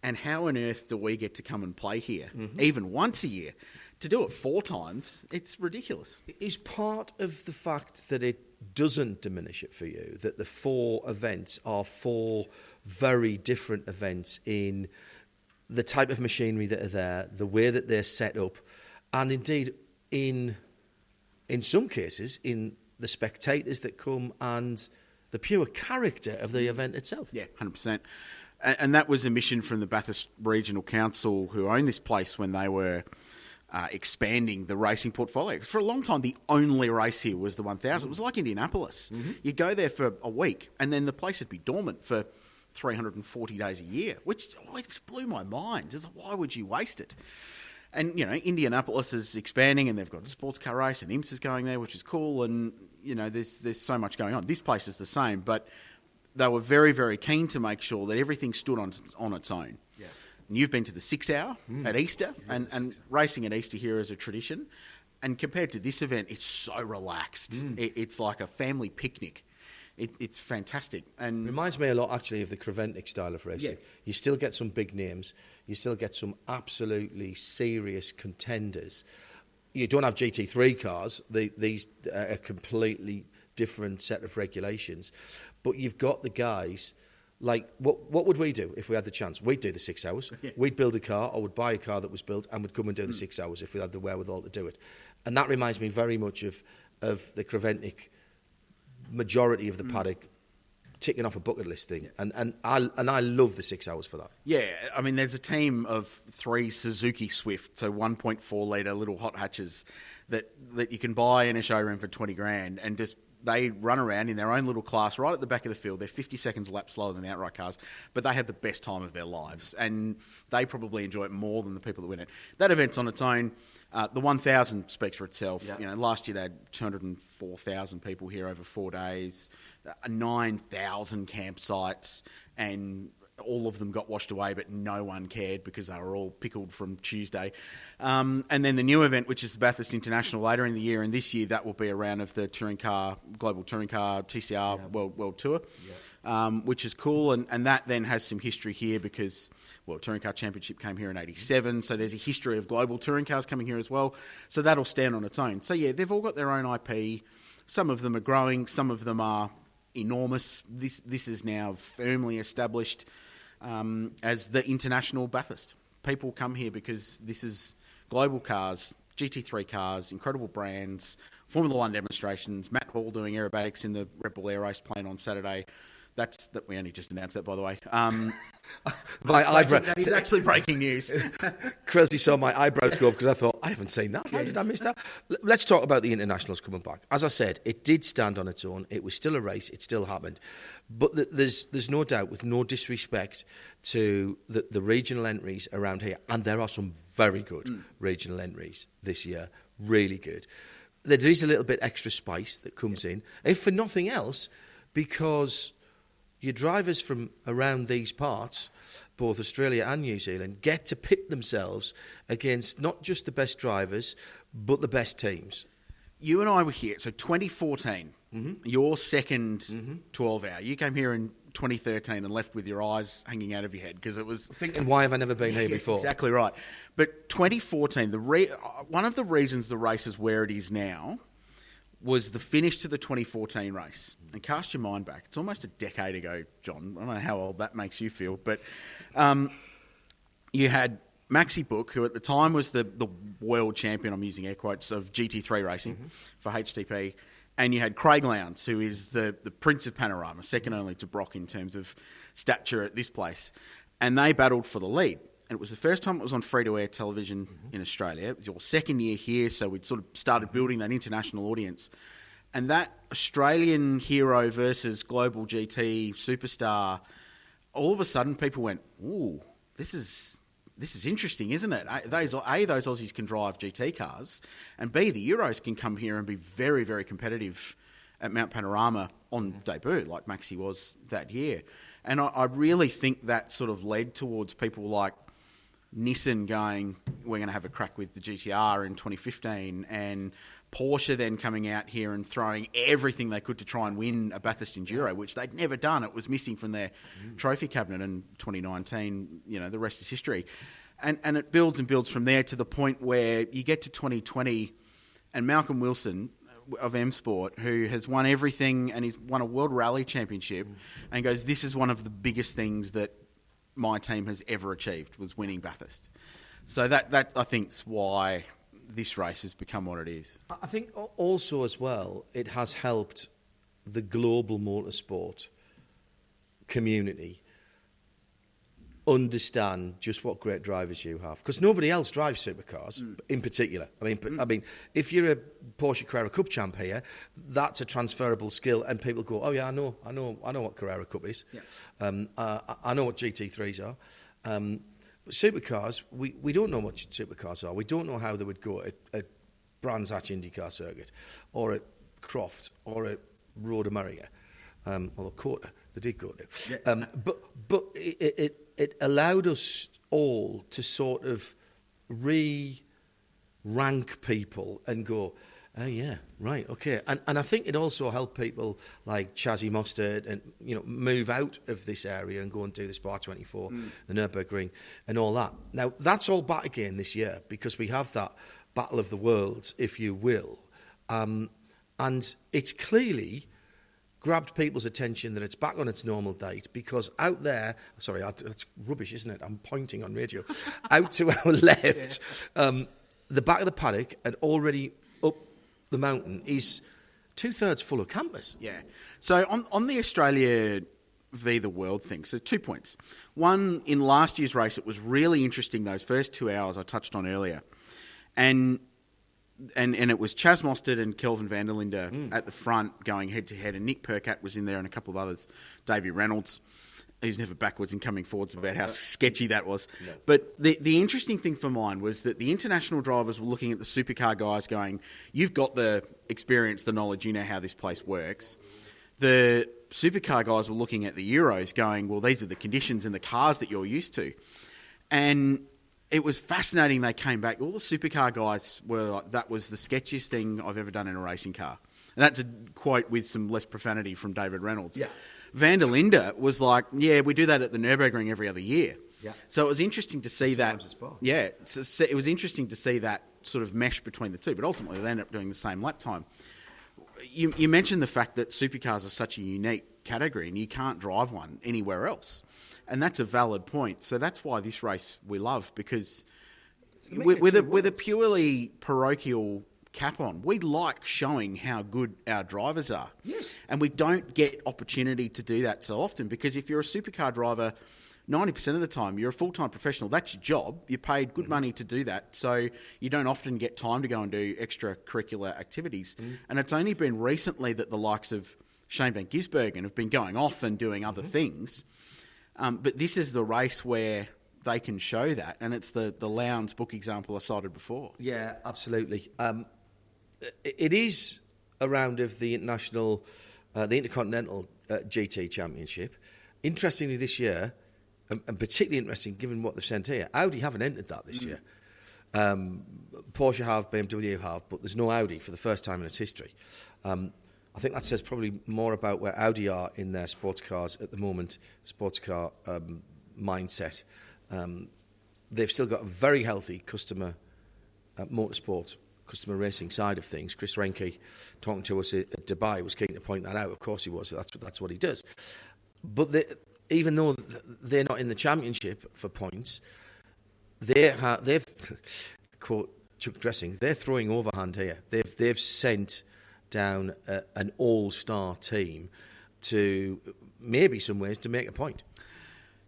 And how on earth do we get to come and play here, even once a year? To do it 4 times, it's ridiculous. Is part of the fact that it doesn't diminish it for you, that the 4 events are 4 very different events in the type of machinery that are there, the way that they're set up, and indeed in some cases in the spectators that come and the pure character of the event itself? Yeah, 100%. And that was a mission from the Bathurst Regional Council, who own this place, when they were expanding the racing portfolio. For a long time, the only race here was the 1000. It was like Indianapolis. You'd go there for a week, and then the place would be dormant for 340 days a year, which blew my mind. Why would you waste it? And, Indianapolis is expanding, and they've got a sports car race, and IMSA is going there, which is cool, and, there's so much going on. This place is the same, but they were very, very keen to make sure that everything stood on its own. Yeah. And you've been to the 6 hour at Easter, and racing at Easter here is a tradition. And compared to this event, it's so relaxed. It's like a family picnic. It's fantastic. And reminds me a lot, actually, of the Creventic style of racing. Yeah. You still get some big names. You still get some absolutely serious contenders. You don't have GT3 cars. These are a completely different set of regulations. But you've got the guys... Like, what would we do if we had the chance? We'd do the 6 hours. Yeah. We'd build a car, or would buy a car that was built, and would come and do the 6 hours if we had the wherewithal to do it. And that reminds me very much of the Creventic majority of the paddock ticking off a bucket list thing. And I love the 6 hours for that. Yeah, I mean, there's a team of 3 Suzuki Swift, so 1.4 litre little hot hatches that you can buy in a showroom for 20 grand, and just... They run around in their own little class right at the back of the field. They're 50 seconds a lap slower than the outright cars, but they have the best time of their lives, and they probably enjoy it more than the people that win it. That event's on its own. The 1,000 speaks for itself. Yep. You know, last year they had 204,000 people here over 4 days, 9,000 campsites, and all of them got washed away, but no one cared because they were all pickled from Tuesday. And then the new event, which is the Bathurst International later in the year, and this year that will be a round of the Global Touring Car TCR World Tour, which is cool. And that then has some history here because, Touring Car Championship came here in 87, so there's a history of global touring cars coming here as well. So that'll stand on its own. So yeah, they've all got their own IP. Some of them are growing, some of them are enormous. This is now firmly established as the international Bathurst. People come here because this is global cars, GT3 cars, incredible brands, Formula One demonstrations, Matt Hall doing aerobatics in the Red Bull Air Race plane on Saturday. We only just announced that, by the way. My eyebrow. That is actually breaking news. Crazy saw my eyebrows go up because I thought, I haven't seen that. How did I miss that? Let's talk about the internationals coming back. As I said, it did stand on its own. It was still a race. It still happened. But there's no doubt, with no disrespect to the regional entries around here, and there are some very good regional entries this year, really good. There is a little bit extra spice that comes in, if for nothing else, because... your drivers from around these parts, both Australia and New Zealand, get to pit themselves against not just the best drivers, but the best teams. You and I were here, so 2014, your second 12-hour. You came here in 2013 and left with your eyes hanging out of your head because it was... Thinking, why have I never been here before? Exactly right. But 2014, one of the reasons the race is where it is now... was the finish to the 2014 race. And cast your mind back. It's almost a decade ago, John. I don't know how old that makes you feel, but you had Maxi Book, who at the time was the world champion, I'm using air quotes, of GT3 racing for HTP, and you had Craig Lowndes, who is the Prince of Panorama, second only to Brock in terms of stature at this place. And they battled for the lead. And it was the first time it was on free-to-air television in Australia. It was your second year here, so we'd sort of started building that international audience. And that Australian hero versus global GT superstar, all of a sudden people went, ooh, this is interesting, isn't it? Those Aussies can drive GT cars, and B, the Euros can come here and be very, very competitive at Mount Panorama on debut, like Maxi was that year. And I really think that sort of led towards people like Nissan going, we're going to have a crack with the GTR in 2015, and Porsche then coming out here and throwing everything they could to try and win a Bathurst Enduro, which they'd never done. It was missing from their trophy cabinet in 2019. You know, the rest is history. And it builds and builds from there to the point where you get to 2020 and Malcolm Wilson of M Sport, who has won everything and he's won a World Rally Championship, and goes, this is one of the biggest things that my team has ever achieved, was winning Bathurst. So that I think is why this race has become what it is. I think also as well, it has helped the global motorsport community understand just what great drivers you have, because nobody else drives supercars in particular. I mean, if you're a Porsche Carrera Cup champ here, that's a transferable skill, and people go, "Oh yeah, I know what Carrera Cup is. Yeah. I know what GT3s are." But supercars, we don't know what supercars are. We don't know how they would go at Brands Hatch IndyCar circuit, or at Croft, or at Road America. although quarter they did go to. Yeah. But it allowed us all to sort of rank people and go, oh yeah, right, okay. And I think it also helped people like Chazzy Mostert and move out of this area and go and do the Spa 24, the Nürburgring and all that. Now that's all back again this year because we have that battle of the worlds, if you will, and it's clearly grabbed people's attention that it's back on its normal date because out there, sorry, that's rubbish, isn't it? I'm pointing on radio. Out to our left, the back of the paddock and already up the mountain is 2/3 full of campers. Yeah. So on the Australia v the world thing, so 2 points. One, in last year's race, it was really interesting, those first 2 hours I touched on earlier. And it was Chaz Mostert and Kelvin van der Linde at the front going head-to-head, and Nick Percat was in there and a couple of others, Davey Reynolds, who's never backwards and coming forwards about how sketchy that was. No. But the interesting thing for mine was that the international drivers were looking at the supercar guys going, you've got the experience, the knowledge, you know how this place works. The supercar guys were looking at the Euros going, well, these are the conditions and the cars that you're used to. And it was fascinating. They came back. All the supercar guys were like, that was the sketchiest thing I've ever done in a racing car. And that's a quote with some less profanity from David Reynolds. Yeah. Van der Linde was like, yeah, we do that at the Nürburgring every other year. Yeah. So it was interesting to see that. Yeah. So it was interesting to see that sort of mesh between the two. But ultimately, they ended up doing the same lap time. You mentioned the fact that supercars are such a unique category and you can't drive one anywhere else. And that's a valid point. So that's why this race we love, because with a purely parochial cap on, we like showing how good our drivers are. Yes. And we don't get opportunity to do that so often, because if you're a supercar driver, 90% of the time, you're a full-time professional. That's your job. You're paid good money to do that. So you don't often get time to go and do extracurricular activities. And it's only been recently that the likes of Shane van Gisbergen have been going off and doing other things. But this is the race where they can show that, and it's the Lowndes book example I cited before. Yeah, absolutely. It is a round of the international, the Intercontinental GT Championship. Interestingly, this year, and particularly interesting given what they've sent here, Audi haven't entered that this year. Porsche have, BMW have, but there's no Audi for the first time in its history. I think that says probably more about where Audi are in their sports cars at the moment, sports car mindset. They've still got a very healthy customer motorsport, customer racing side of things. Chris Renke, talking to us at Dubai, was keen to point that out. Of course he was. That's what he does. But even though they're not in the championship for points, they've quote Chuck Dressing, they're throwing overhand here. They've sent down an all-star team to maybe some ways to make a point.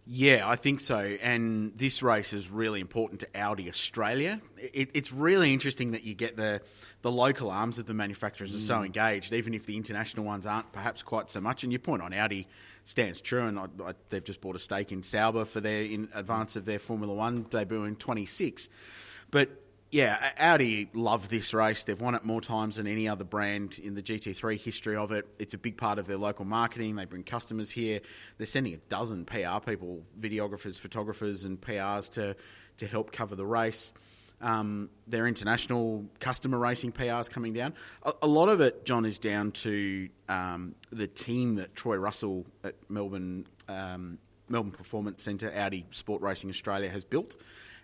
Yeah, I think so. And this race is really important to Audi Australia. It's really interesting that you get the local arms of the manufacturers are so engaged, even if the international ones aren't perhaps quite so much. And your point on Audi stands true. And they've just bought a stake in Sauber in advance of their Formula One debut in 26. But yeah, Audi love this race. They've won it more times than any other brand in the GT3 history of it. It's a big part of their local marketing. They bring customers here. They're sending a dozen PR people, videographers, photographers and PRs to help cover the race. Their international customer racing PRs coming down. A lot of it, John, is down to the team that Troy Russell at Melbourne Performance Centre, Audi Sport Racing Australia, has built.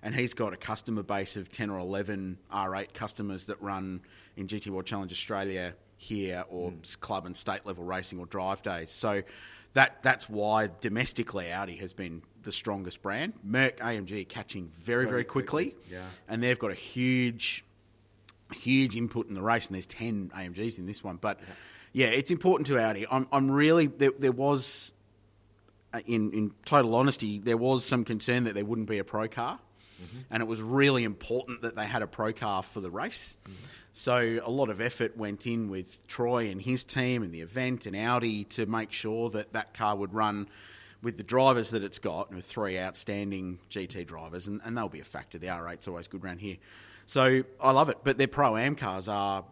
And he's got a customer base of 10 or 11 R8 customers that run in GT World Challenge Australia here, or club and state level racing or drive days. So that's why domestically Audi has been the strongest brand. Merc AMG catching very, very quickly. Yeah. And they've got a huge input in the race, and there's 10 AMGs in this one. But yeah, it's important to Audi. I'm really, there was, in total honesty, there was some concern that there wouldn't be a pro car. And it was really important that they had a pro car for the race. So a lot of effort went in with Troy and his team and the event and Audi to make sure that car would run with the drivers that it's got, with 3 outstanding GT drivers, and they'll be a factor. The R8's always good around here. So I love it. But their Pro-Am cars are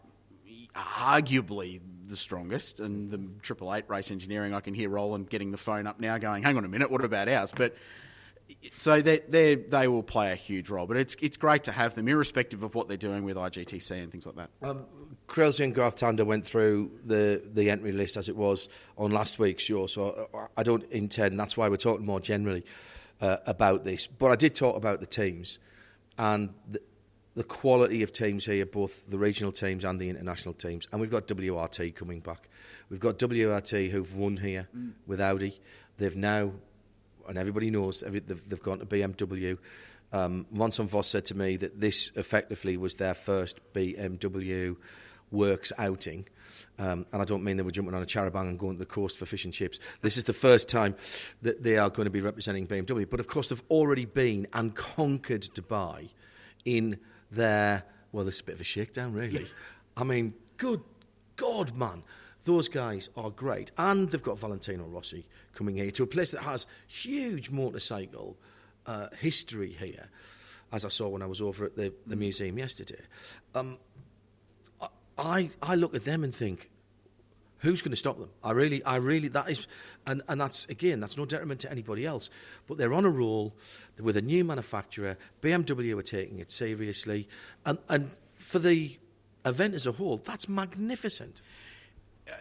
arguably the strongest, and the Triple Eight race engineering, I can hear Roland getting the phone up now going, hang on a minute, what about ours? But so they will play a huge role, but it's great to have them, irrespective of what they're doing with IGTC and things like that. Krelzy and Garth Tander went through the entry list as it was on last week's show, so I don't intend, that's why we're talking more generally about this. But I did talk about the teams and the quality of teams here, both the regional teams and the international teams. And we've got WRT coming back. We've got WRT who've won here with Audi. They've now, and everybody knows, they've gone to BMW. Vincent Voss said to me that this effectively was their first BMW Works outing. And I don't mean they were jumping on a charabanc and going to the coast for fish and chips. This is the first time that they are going to be representing BMW. But of course, they've already been and conquered Dubai in their, well, this is a bit of a shakedown, really. I mean, good God, man. Those guys are great. And they've got Valentino Rossi coming here to a place that has huge motorcycle history here, as I saw when I was over at the museum yesterday. I look at them and think, who's going to stop them? I really, that is, and that's, again, that's no detriment to anybody else, but they're on a roll with a new manufacturer. BMW are taking it seriously, and for the event as a whole, that's magnificent.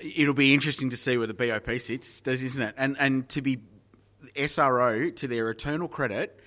It'll be interesting to see where the BOP sits, isn't it? And to be SRO, to their eternal credit,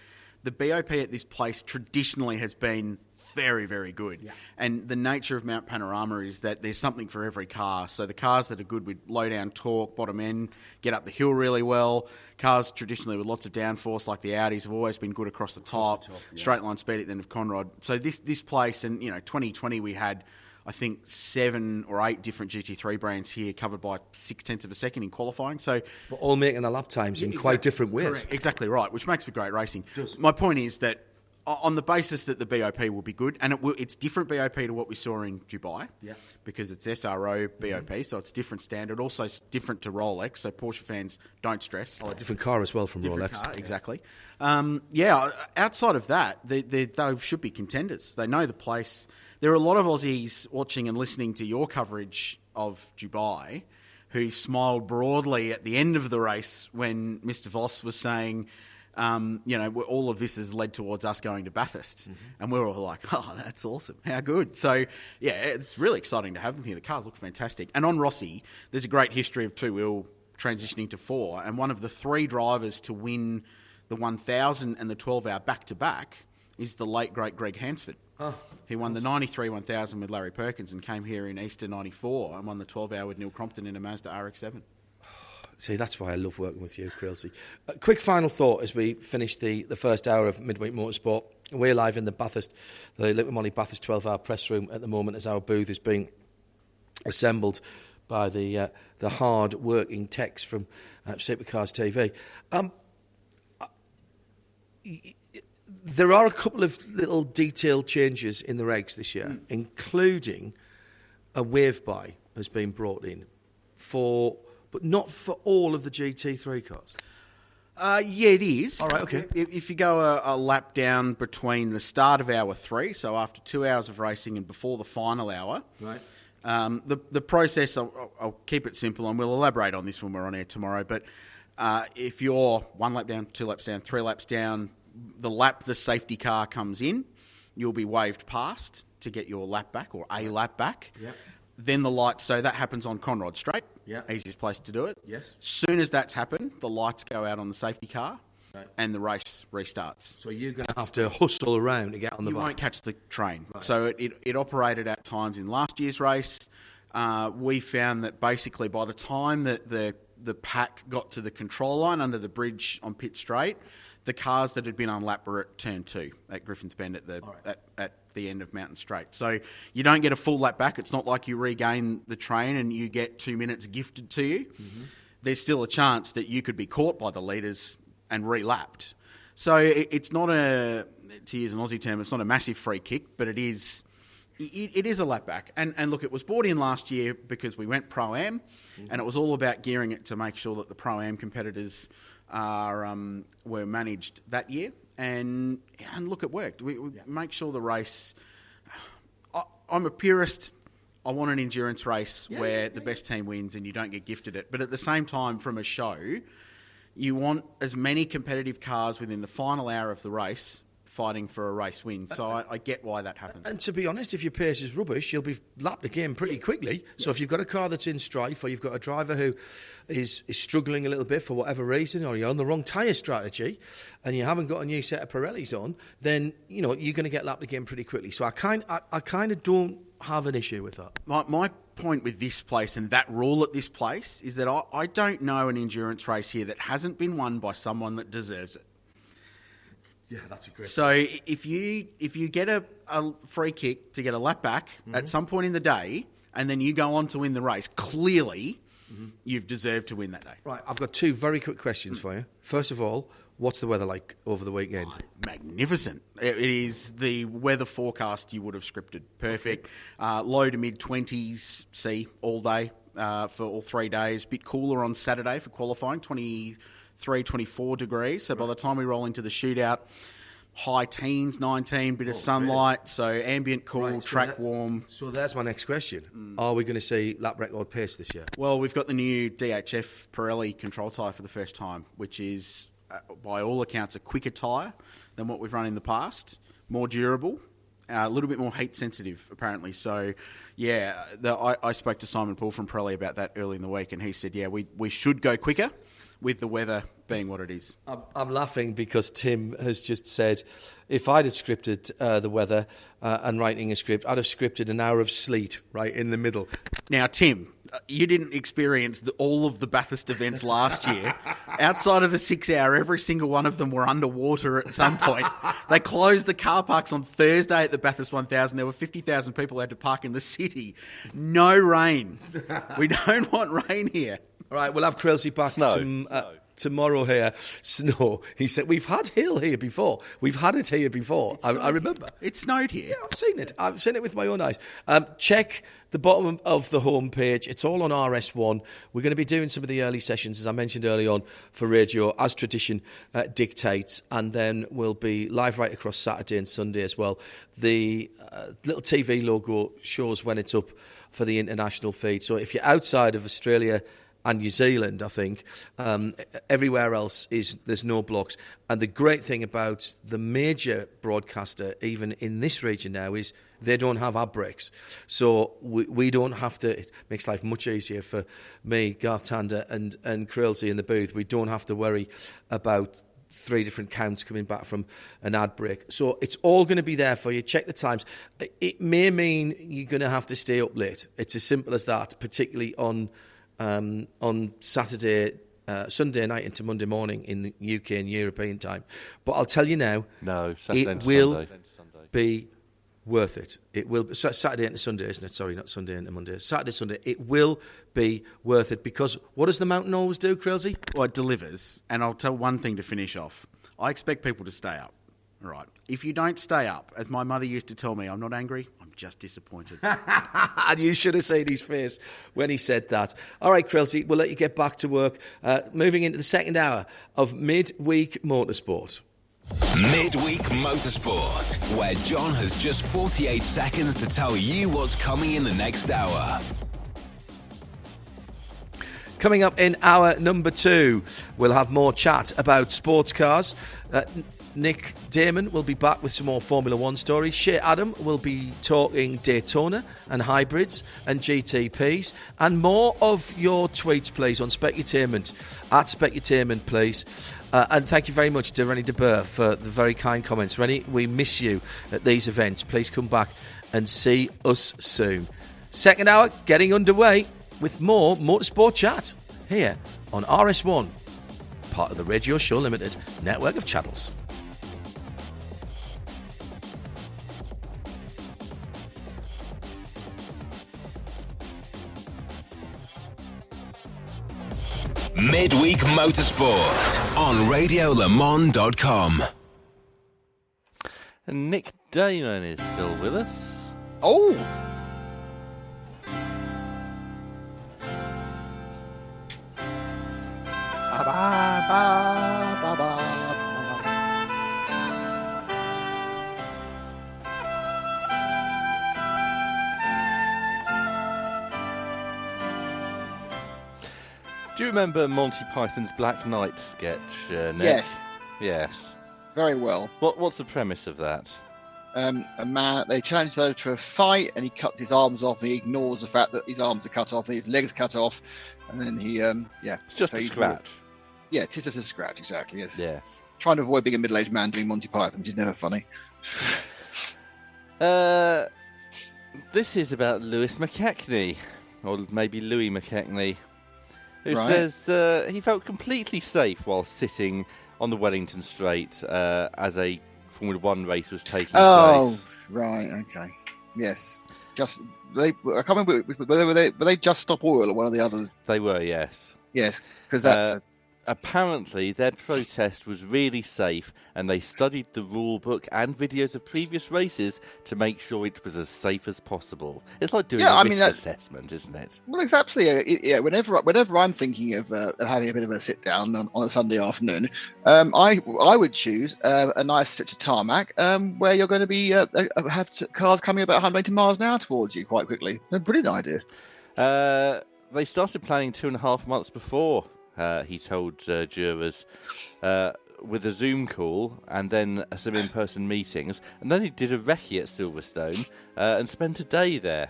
the BOP at this place traditionally has been very, very good. Yeah. And the nature of Mount Panorama is that there's something for every car. So the cars that are good with low down torque, bottom end, get up the hill really well. Cars traditionally with lots of downforce, like the Audis, have always been good across the top. Straight line speed at the end of Conrod. So this place, and 2020 we had, I think, 7 or 8 different GT3 brands here, covered by 0.6 of a second in qualifying. So, but all making their lap times in quite different ways. Correct. Exactly right, which makes for great racing. My point is that on the basis that the BOP will be good, and it's different BOP to what we saw in Dubai, because it's SRO BOP, so it's different standard, also different to Rolex, so Porsche fans don't stress. Oh, a different car as well from different Rolex. Car, exactly. Outside of that, they should be contenders. They know the place. There are a lot of Aussies watching and listening to your coverage of Dubai who smiled broadly at the end of the race when Mr. Voss was saying, all of this has led towards us going to Bathurst. Mm-hmm. And we were all like, oh, that's awesome. How good. So, it's really exciting to have them here. The cars look fantastic. And on Rossi, there's a great history of two-wheel transitioning to 4. And one of the 3 drivers to win the 1,000 and the 12-hour back-to-back is the late, great Greg Hansford. Oh, he won the 93 1000 with Larry Perkins and came here in Easter 94 and won the 12-hour with Neil Crompton in a Mazda RX-7. See, that's why I love working with you, Krelzy. A quick final thought as we finish the first hour of Midweek Motorsport. We're live in the Bathurst, the Little Molly Bathurst 12-hour press room at the moment as our booth is being assembled by the hard-working techs from Supercars TV. There are a couple of little detailed changes in the regs this year, including a wave by has been brought in but not for all of the GT3 cars. It is. All right, okay. If you go a lap down between the start of hour 3, so after 2 hours of racing and before the final hour, right. The process, I'll keep it simple, and we'll elaborate on this when we're on air tomorrow, but if you're 1 lap down, 2 laps down, 3 laps down, the lap the safety car comes in, you'll be waved past to get your lap back or a lap back. Yep. Then the lights, so that happens on Conrod Straight. Yeah. Easiest place to do it. Yes. Soon as that's happened, the lights go out on the safety car, right, and the race restarts. So you're going to have to hustle around to get on the bike. You won't catch the train. Right. So it operated at times in last year's race. We found that basically by the time that the pack got to the control line under the bridge on Pitt Straight, the cars that had been unlapped were at turn 2 at Griffin's Bend at the end of Mountain Straight. So you don't get a full lap back. It's not like you regain the train and you get 2 minutes gifted to you. Mm-hmm. There's still a chance that you could be caught by the leaders and re-lapped. So it's not to use an Aussie term, it's not a massive free kick, but it is a lap back. And look, it was brought in last year because we went Pro-Am, and it was all about gearing it to make sure that the Pro-Am competitors were managed that year, and look, it worked. We make sure the race. I'm a purist. I want an endurance race where the best team wins and you don't get gifted it. But at the same time, from a show, you want as many competitive cars within the final hour of the race fighting for a race win. So I get why that happens. And to be honest, if your pace is rubbish, you'll be lapped again pretty quickly. So if you've got a car that's in strife, or you've got a driver who is struggling a little bit for whatever reason, or you're on the wrong tyre strategy, and you haven't got a new set of Pirellis on, then you're going to get lapped again pretty quickly. So I kind of don't have an issue with that. My point with this place and that rule at this place is that I don't know an endurance race here that hasn't been won by someone that deserves it. Yeah, that's a great. So if you get a free kick to get a lap back at some point in the day, and then you go on to win the race, clearly you've deserved to win that day. Right, I've got two very quick questions for you. First of all, what's the weather like over the weekend? Magnificent. It is the weather forecast you would have scripted. Perfect. Low to mid-20s C all day for all 3 days. Bit cooler on Saturday for qualifying, 23, 24 degrees. So by the time we roll into the shootout, high teens, 19, bit of sunlight. So ambient cool, Right, track warm. So there's my next question. Are we going to see lap record pace this year? Well, we've got the new DHF Pirelli control tyre for the first time, which is, by all accounts, a quicker tyre than what we've run in the past, more durable, a little bit more heat sensitive, apparently. So, yeah, I spoke to Simon Paul from Pirelli about that early in the week, and he said, yeah, we should go quicker with the weather being what it is. I'm laughing because Tim has just said, if I'd have scripted the weather and writing a script, I'd have scripted an hour of sleet right in the middle. Now, Tim, you didn't experience all of the Bathurst events last year. Outside of the 6 hour, every single one of them were underwater at some point. They closed the car parks on Thursday at the Bathurst 1000. There were 50,000 people who had to park in the city. No rain. We don't want rain here. All right, we'll have Krelsey back tomorrow here. Snow. He said, we've had hail here before. We've had it here before. I remember. It snowed here. Yeah, I've seen it. I've seen it with my own eyes. Check the bottom of the homepage. It's all on RS1. We're going to be doing some of the early sessions, as I mentioned early on, for radio, as tradition dictates. And then we'll be live right across Saturday and Sunday as well. The little TV logo shows when it's up for the international feed. So if you're outside of Australia and New Zealand, I think, everywhere else there's no blocks. And the great thing about the major broadcaster, even in this region now, is they don't have ad breaks. So we don't have to. It makes life much easier for me, Garth Tander, and Krelsey in the booth. We don't have to worry about 3 different counts coming back from an ad break. So it's all going to be there for you. Check the times. It may mean you're going to have to stay up late. It's as simple as that, particularly on Saturday, Sunday night into Monday morning in the UK and European time. But I'll tell you now, it will be worth it. It will Saturday into Sunday, isn't it? Sorry, not Sunday into Monday. Saturday, Sunday. It will be worth it because what does the mountain always do, Krelsey? Well, it delivers. And I'll tell one thing to finish off. I expect people to stay up. All right. If you don't stay up, as my mother used to tell me, I'm not angry, I'm just disappointed. And you should have seen his face when he said that. All right, Krelsey, we'll let you get back to work. Moving into the second hour of Midweek Motorsport. Midweek Motorsport, where John has just 48 seconds to tell you what's coming in the next hour. Coming up in hour number 2, we'll have more chat about sports cars. Nick Damon will be back with some more Formula 1 stories. Shea Adam will be talking Daytona and hybrids and GTPs. And more of your tweets, please, on Specutainment, at Specutainment, please. And thank you very much to Rennie de Boer for the very kind comments. Rennie, we miss you at these events. Please come back and see us soon. Second hour getting underway with more motorsport chat here on RS1, part of the Radio Show Limited network of channels. Midweek Motorsport on RadioLeMans.com. And Nick Damon is still with us. Oh! Ba, ba, ba, ba, ba. Do you remember Monty Python's Black Knight sketch, Nick? Yes. Yes. Very well. What's the premise of that? A man, they challenge each other to a fight, and he cuts his arms off, and he ignores the fact that his arms are cut off, and his legs cut off, and then he, It's just a scratch. Yeah, it is just a scratch, exactly, yes. Yes. Trying to avoid being a middle-aged man doing Monty Python, which is never funny. This is about Lewis McKechnie, or maybe Louis McKechnie, who Right. says he felt completely safe while sitting on the Wellington Straight as a Formula One race was taking place. Right, okay. Yes. I can't remember, were they Just Stop Oil or one of the others? They were, yes. Yes, because that's... Apparently, their protest was really safe, and they studied the rule book and videos of previous races to make sure it was as safe as possible. It's like doing a risk assessment, isn't it? Well, exactly. Yeah. Whenever I'm thinking of having a bit of a sit down on a Sunday afternoon, I would choose a nice stretch of tarmac where you're going to be have cars coming about 180 miles an hour towards you quite quickly. A brilliant idea. They started planning 2.5 months before. He told jurors with a Zoom call and then some in-person meetings, and then he did a recce at Silverstone and spent a day there.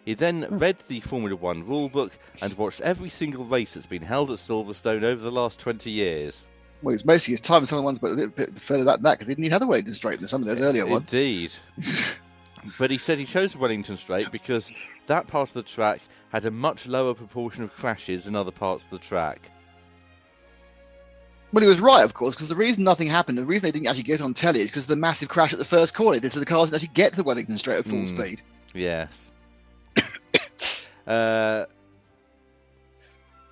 He then read the Formula One rulebook and watched every single race that's been held at Silverstone over the last 20 years. Well, it's mostly his time. Some of the ones, but a little bit further than that, because they didn't need other Wellington Straight than some of those earlier ones. Indeed. But he said he chose Wellington Straight because that part of the track had a much lower proportion of crashes than other parts of the track. Well, he was right, of course, because the reason nothing happened, the reason they didn't actually get on telly is because of the massive crash at the first corner. So the cars didn't actually get to the Wellington Straight at full speed. Yes.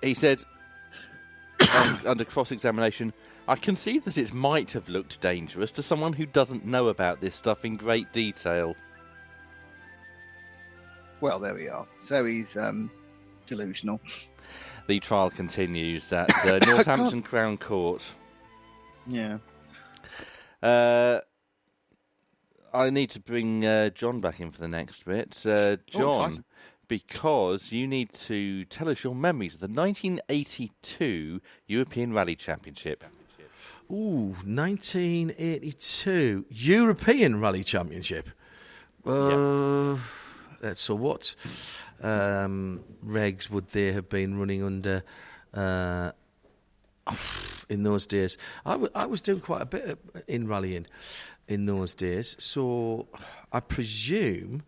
He said, under cross-examination, I concede that it might have looked dangerous to someone who doesn't know about this stuff in great detail. Well, there we are. So he's delusional. The trial continues at Northampton Crown Court. Yeah. I need to bring John back in for the next bit. John, because you need to tell us your memories of the 1982 European Rally Championship. Ooh, 1982 European Rally Championship. So what regs would they have been running under in those days? I was doing quite a bit in rallying in those days, so I presume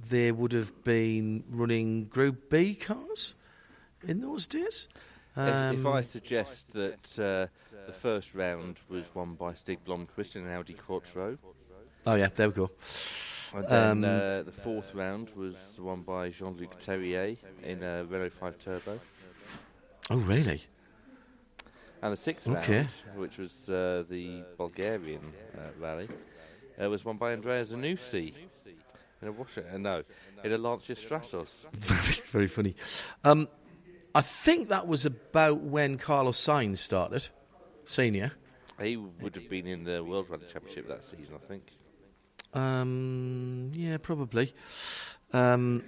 they would have been running Group B cars in those days. If I suggest that the first round was won by Stig Blomqvist in an Audi Quattro. Oh yeah, there we go. And then the fourth round was won by Jean-Luc Terrier in a Renault 5 Turbo. Oh, really? And the sixth round, which was the Bulgarian rally, was won by Andrea Zanussi in a in a Lancia Stratos. Very, very funny. I think that was about when Carlos Sainz started, senior. He would have been in the World Rally Championship that season, I think. Yeah, probably. I'm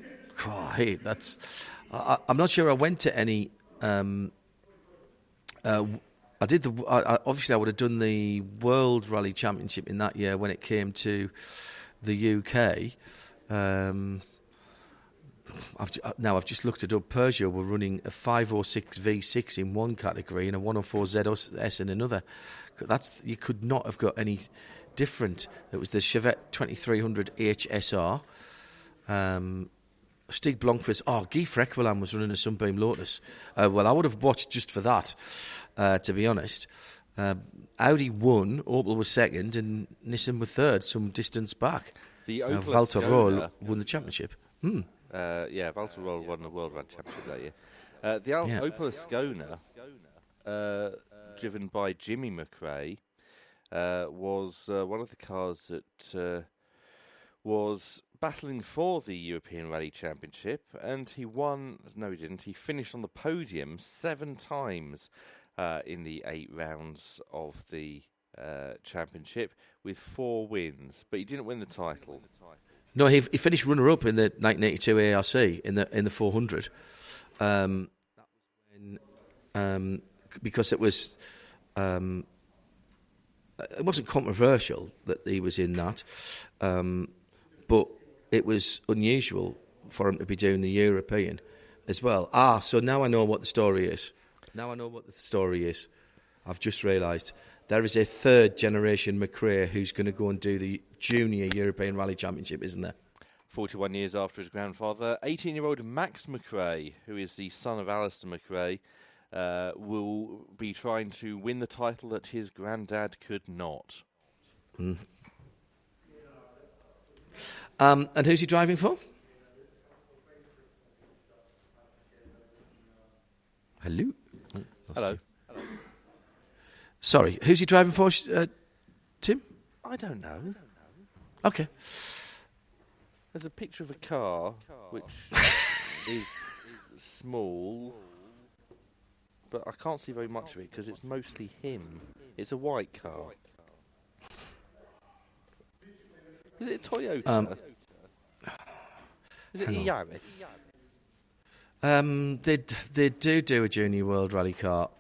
not sure I went to any. I did obviously I would have done the World Rally Championship in that year when it came to the UK. I've just looked it up. Peugeot were running a 506 V6 in one category and a 104 ZS in another. You could not have got any different. It was the Chevette 2300 HSR. Stig Blomqvist. Guy Frekwelan was running a Sunbeam Lotus. Well, I would have watched just for that, to be honest. Audi won, Opel was second, and Nissan were third, some distance back. The Opel Walter Röhrl won the championship. Walter Röhrl won the World Rally Championship that year. Opel Ascona, driven by Jimmy McRae, was one of the cars that was battling for the European Rally Championship, and he won. No, he didn't. He finished on the podium 7 times in the 8 rounds of the championship with 4 wins, but he didn't win the title. No, he finished runner-up in the 1982 ARC in the 400. That was when because it was. It wasn't controversial that he was in that, but it was unusual for him to be doing the European as well. So now I know what the story is. I've just realised there is a third generation McRae who's going to go and do the Junior European Rally Championship, isn't there? 41 years after his grandfather, 18-year-old Max McRae, who is the son of Alistair McRae, will be trying to win the title that his granddad could not. Mm. And who's he driving for? Hello? Hello. Sorry, who's he driving for, Tim? I don't know. Okay. There's a picture of a car which is small, but I can't see very much of it because it's mostly him. It's a white car. Is it a Toyota? Is it a Yaris? They do a Junior World Rally car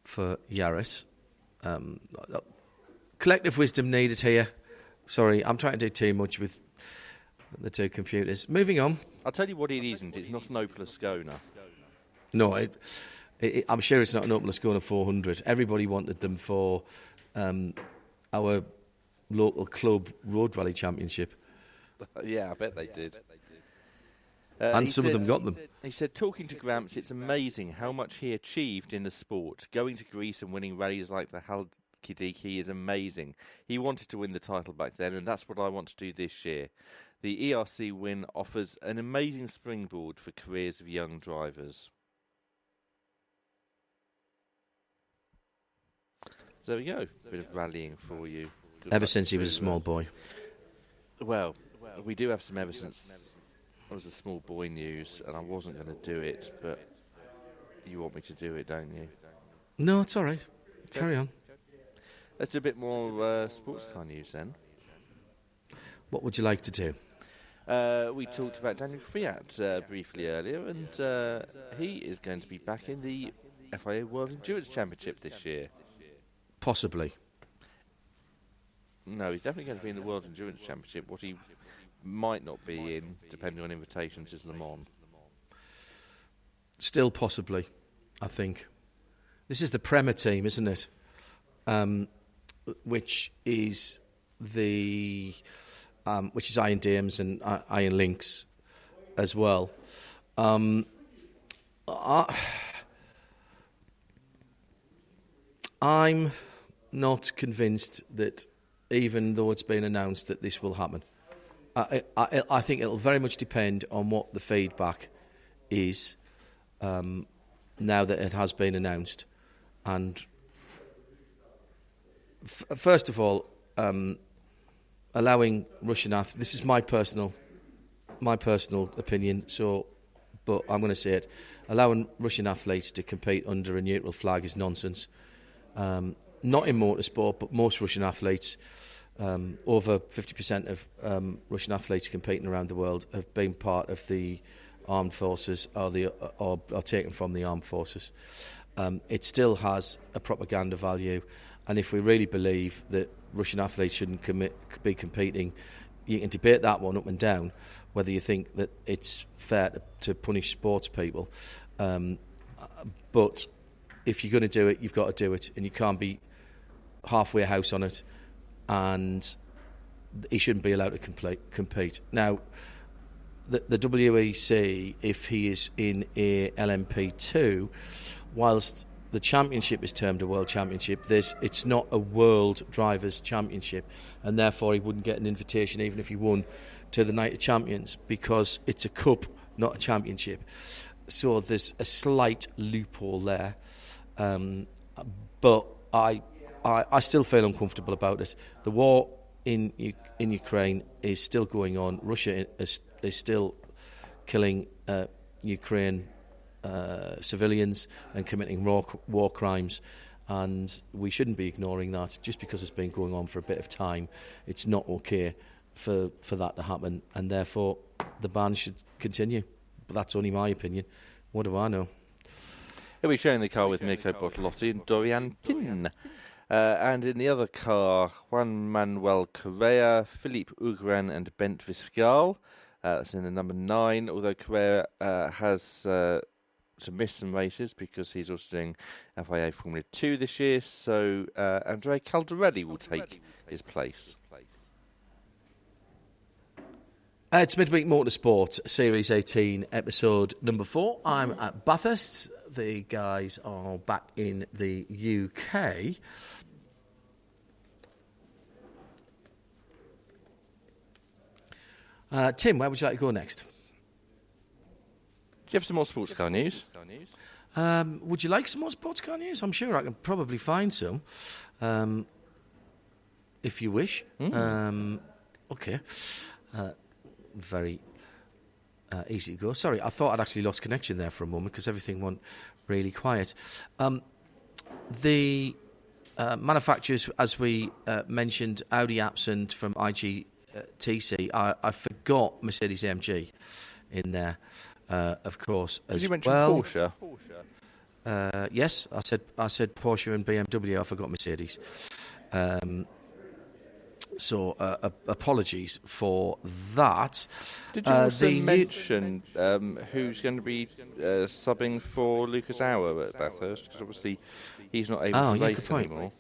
for Yaris. Collective wisdom needed here. Sorry, I'm trying to do too much with the two computers. Moving on. I'll tell you what it isn't. It's not an Opel Ascona. No, I'm sure it's not an Opel Ascona 400. Everybody wanted them for our local club road rally championship. Yeah, I bet they did. And some of them got them. He said, talking to Gramps, it's amazing how much he achieved in the sport. Going to Greece and winning rallies like the Halkidiki is amazing. He wanted to win the title back then, and that's what I want to do this year. The ERC win offers an amazing springboard for careers of young drivers. So there we go. A bit of rallying for you. Ever since he was a small boy. Well, we do have some ever since I was a small boy news, and I wasn't going to do it, but you want me to do it, don't you? No, it's all right. Okay. Carry on. Let's do a bit more sports car news then. What would you like to do? We talked about Daniel Kvyat briefly earlier, and he is going to be back in the FIA World Endurance Championship this year. Possibly. No, he's definitely going to be in the World Endurance Championship. What he might not be in, depending on invitations, is Le Mans. Still possibly, I think. This is the Premier team, isn't it? Which is Iron Dames and Iron Lynx as well. I'm not convinced that, even though it's been announced, that this will happen. I think it'll very much depend on what the feedback is now that it has been announced. And first of all, allowing Russian athletes, this is my personal opinion, but I'm going to say it, allowing Russian athletes to compete under a neutral flag is nonsense. Not in motorsport, but most Russian athletes, over 50% of Russian athletes competing around the world have been part of the armed forces or taken from the armed forces. It still has a propaganda value, and if we really believe that Russian athletes shouldn't be competing, you can debate that one up and down, whether you think that it's fair to punish sports people. But if you're going to do it, you've got to do it, and you can't be halfway house on it, and he shouldn't be allowed to compete. Now, the WEC, if he is in a LMP2, whilst the championship is termed a world championship, it's not a world drivers' championship, and therefore he wouldn't get an invitation even if he won to the Night of Champions, because it's a cup, not a championship. So there's a slight loophole there, but I still feel uncomfortable about it. The war in Ukraine is still going on. Russia is still killing Ukraine civilians and committing war crimes, and we shouldn't be ignoring that. Just because it's been going on for a bit of time, it's not okay for that to happen, and therefore the ban should continue. But that's only my opinion. What do I know? He'll be sharing the car with Mirko Bortolotti and Dorian Pin. And in the other car, Juan Manuel Correa, Philippe Ugran and Bent Viscal. That's in the number 9, although Correa has to miss some races because he's also doing FIA Formula 2 this year. So Andrea Caldarelli will take his place. It's Midweek Motorsport, Series 18, episode number 4. I'm at Bathurst. The guys are back in the UK. Tim, where would you like to go next? Do you have some more sports car news? Would you like some more sports car news? I'm sure I can probably find some, if you wish. Okay. Very easy to go. Sorry, I thought I'd actually lost connection there for a moment because everything went really quiet. The manufacturers, as we mentioned, Audi absent from IGTC. I forgot Mercedes-AMG in there, of course, as you mentioned well. Porsche? Yes, I said Porsche and BMW. I forgot Mercedes. So apologies for that. Did you also mention who's going to be subbing for Lucas Auer at Bathurst? Because obviously he's not able to race anymore.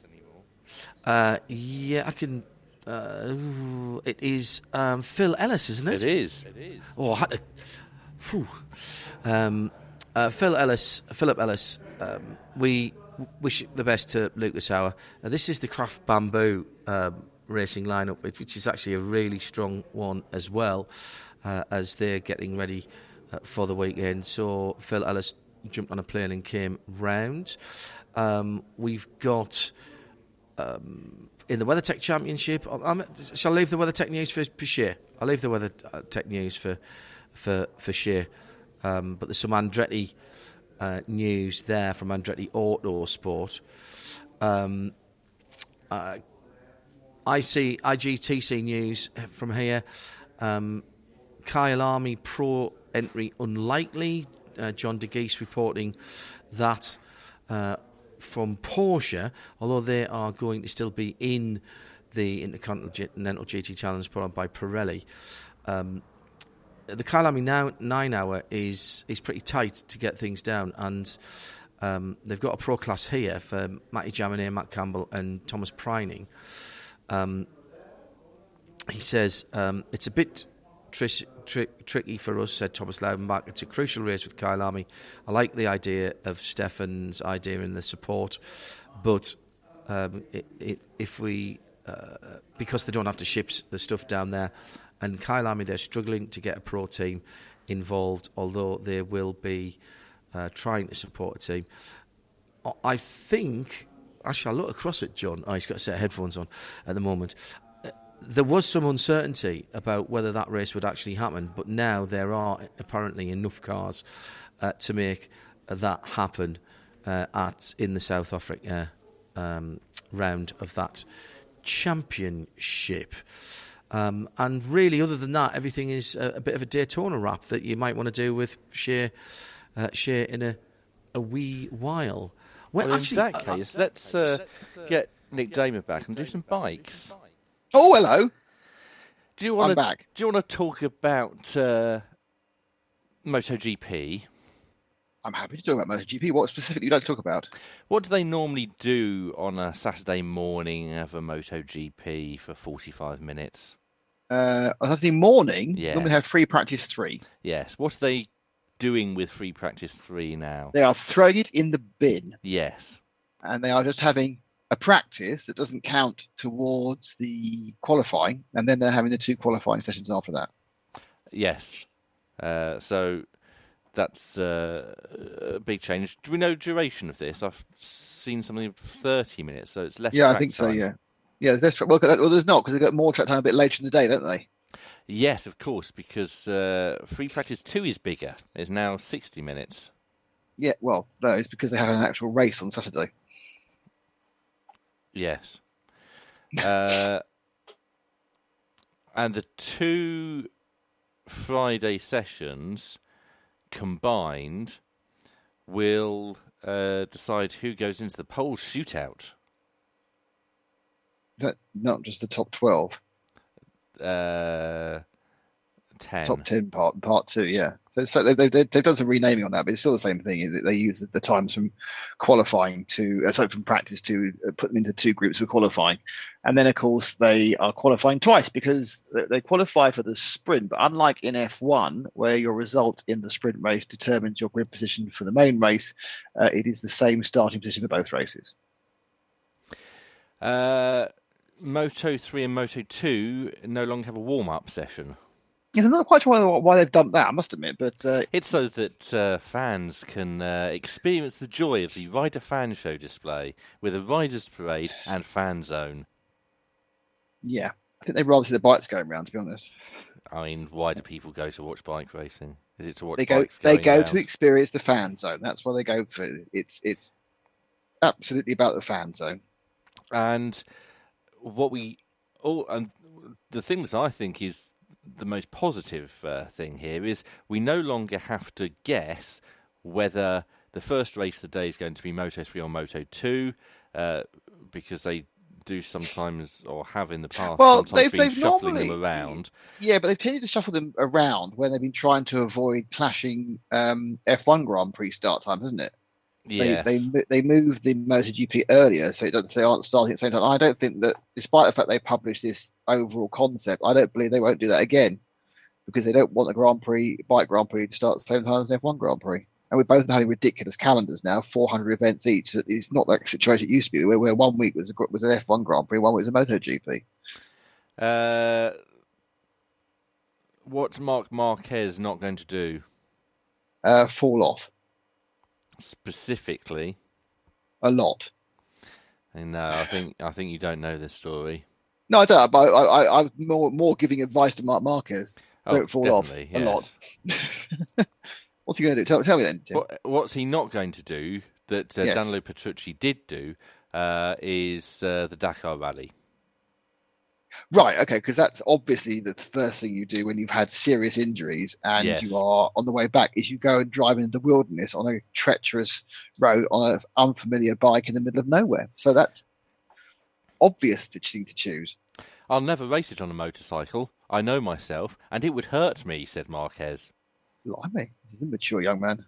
Yeah, I can. It is Phil Ellis, isn't it? It is. Oh, I had to. Philip Ellis. We wish the best to Lucas Auer. This is the Craft Bamboo racing lineup, which is actually a really strong one as well, as they're getting ready for the weekend. So Phil Ellis jumped on a plane and came round. We've got in the WeatherTech Championship. Shall I leave the WeatherTech news for Shea? I'll leave the WeatherTech news for Shea. But there's some Andretti news there from Andretti Autosport. I see IGTC news from here. Kyle Army Pro entry unlikely. John De Geese reporting that from Porsche, although they are going to still be in the Intercontinental GT Challenge put on by Pirelli. The Kyle Army 9 hour is pretty tight to get things down, and they've got a pro class here for Matty Jaminet, Matt Campbell and Thomas Pryning. He says, it's a bit tricky for us, said Thomas Laubenbach. It's a crucial race with Kyle Army. I like the idea of Stefan's idea and the support, but if we, because they don't have to ship the stuff down there, and Kyle Army, they're struggling to get a pro team involved, although they will be trying to support a team. I think... Actually, I look across at John. Oh, he's got a set of headphones on at the moment. There was some uncertainty about whether that race would actually happen, but now there are apparently enough cars to make that happen in the South Africa round of that championship. And really, other than that, everything is a bit of a Daytona wrap that you might want to do with Shea in a wee while. Well, actually, in that case, let's get Nick Damer back and do some bikes. Oh, hello. I'm back. Do you want to talk about MotoGP? I'm happy to talk about MotoGP. What specifically would you like to talk about? What do they normally do on a Saturday morning of a MotoGP for 45 minutes? On Saturday morning, yes. Normally have free practice 3. Yes. What are they doing with free practice 3 now? They are throwing it in the bin. Yes. And they are just having a practice that doesn't count towards the qualifying, and then they're having the 2 qualifying sessions after that. Yes. So that's a big change. Do we know duration of this? I've seen something of 30 minutes, so it's less track time. I think so, yeah. Yeah, there's not, because they've got more track time a bit later in the day, don't they? Yes, of course, because free practice 2 is bigger. It's now 60 minutes. Yeah, well, no, it's because they have an actual race on Saturday. Yes. And the 2 Friday sessions combined will decide who goes into the pole shootout. That not just the top 12. 10. Top 10 part 2, yeah. So they've done some renaming on that, but it's still the same thing. They use the times from qualifying from practice to put them into 2 groups for qualifying. And then, of course, they are qualifying twice because they qualify for the sprint. But unlike in F1, where your result in the sprint race determines your grid position for the main race, it is the same starting position for both races. Moto 3 and Moto 2 no longer have a warm-up session. Yes, I'm not quite sure why they've dumped that, I must admit. But it's so that fans can experience the joy of the Rider Fan Show display with a Riders Parade and Fan Zone. Yeah, I think they'd rather see the bikes going around, to be honest. I mean, why do people go to watch bike racing? Is it to watch bikes going They go round? to experience the Fan Zone. That's why they go for it. It's absolutely about the Fan Zone. And and the thing that I think is the most positive thing here is we no longer have to guess whether the first race of the day is going to be Moto 3 or Moto 2 because they do sometimes, or have in the past, sometimes been shuffling them around. Yeah, but they've tended to shuffle them around when they've been trying to avoid clashing F1 Grand Prix start time, hasn't it? Yeah, they moved the MotoGP earlier, so they aren't starting at the same time. I don't think that, despite the fact they published this overall concept, I don't believe they won't do that again because they don't want the bike Grand Prix to start at the same time as F1 Grand Prix. And we're both having ridiculous calendars now, 400 events each. It's not like the situation it used to be, where 1 week was an F1 Grand Prix, 1 week was a MotoGP. What's Marc Marquez not going to do? Fall off. Specifically? A lot. No, I think you don't know this story. No, I don't. But I'm more giving advice to Marc Marquez. Don't fall off a lot. What's he going to do? Tell me then, Jim. What's he not going to do that Danilo Petrucci did do is the Dakar Rally. Right, okay, because that's obviously the first thing you do when you've had serious injuries and you are on the way back is you go and drive into the wilderness on a treacherous road on an unfamiliar bike in the middle of nowhere. So that's obvious thing to choose. I'll never race it on a motorcycle. I know myself, and it would hurt me, said Marquez. Blimey, he's a mature young man.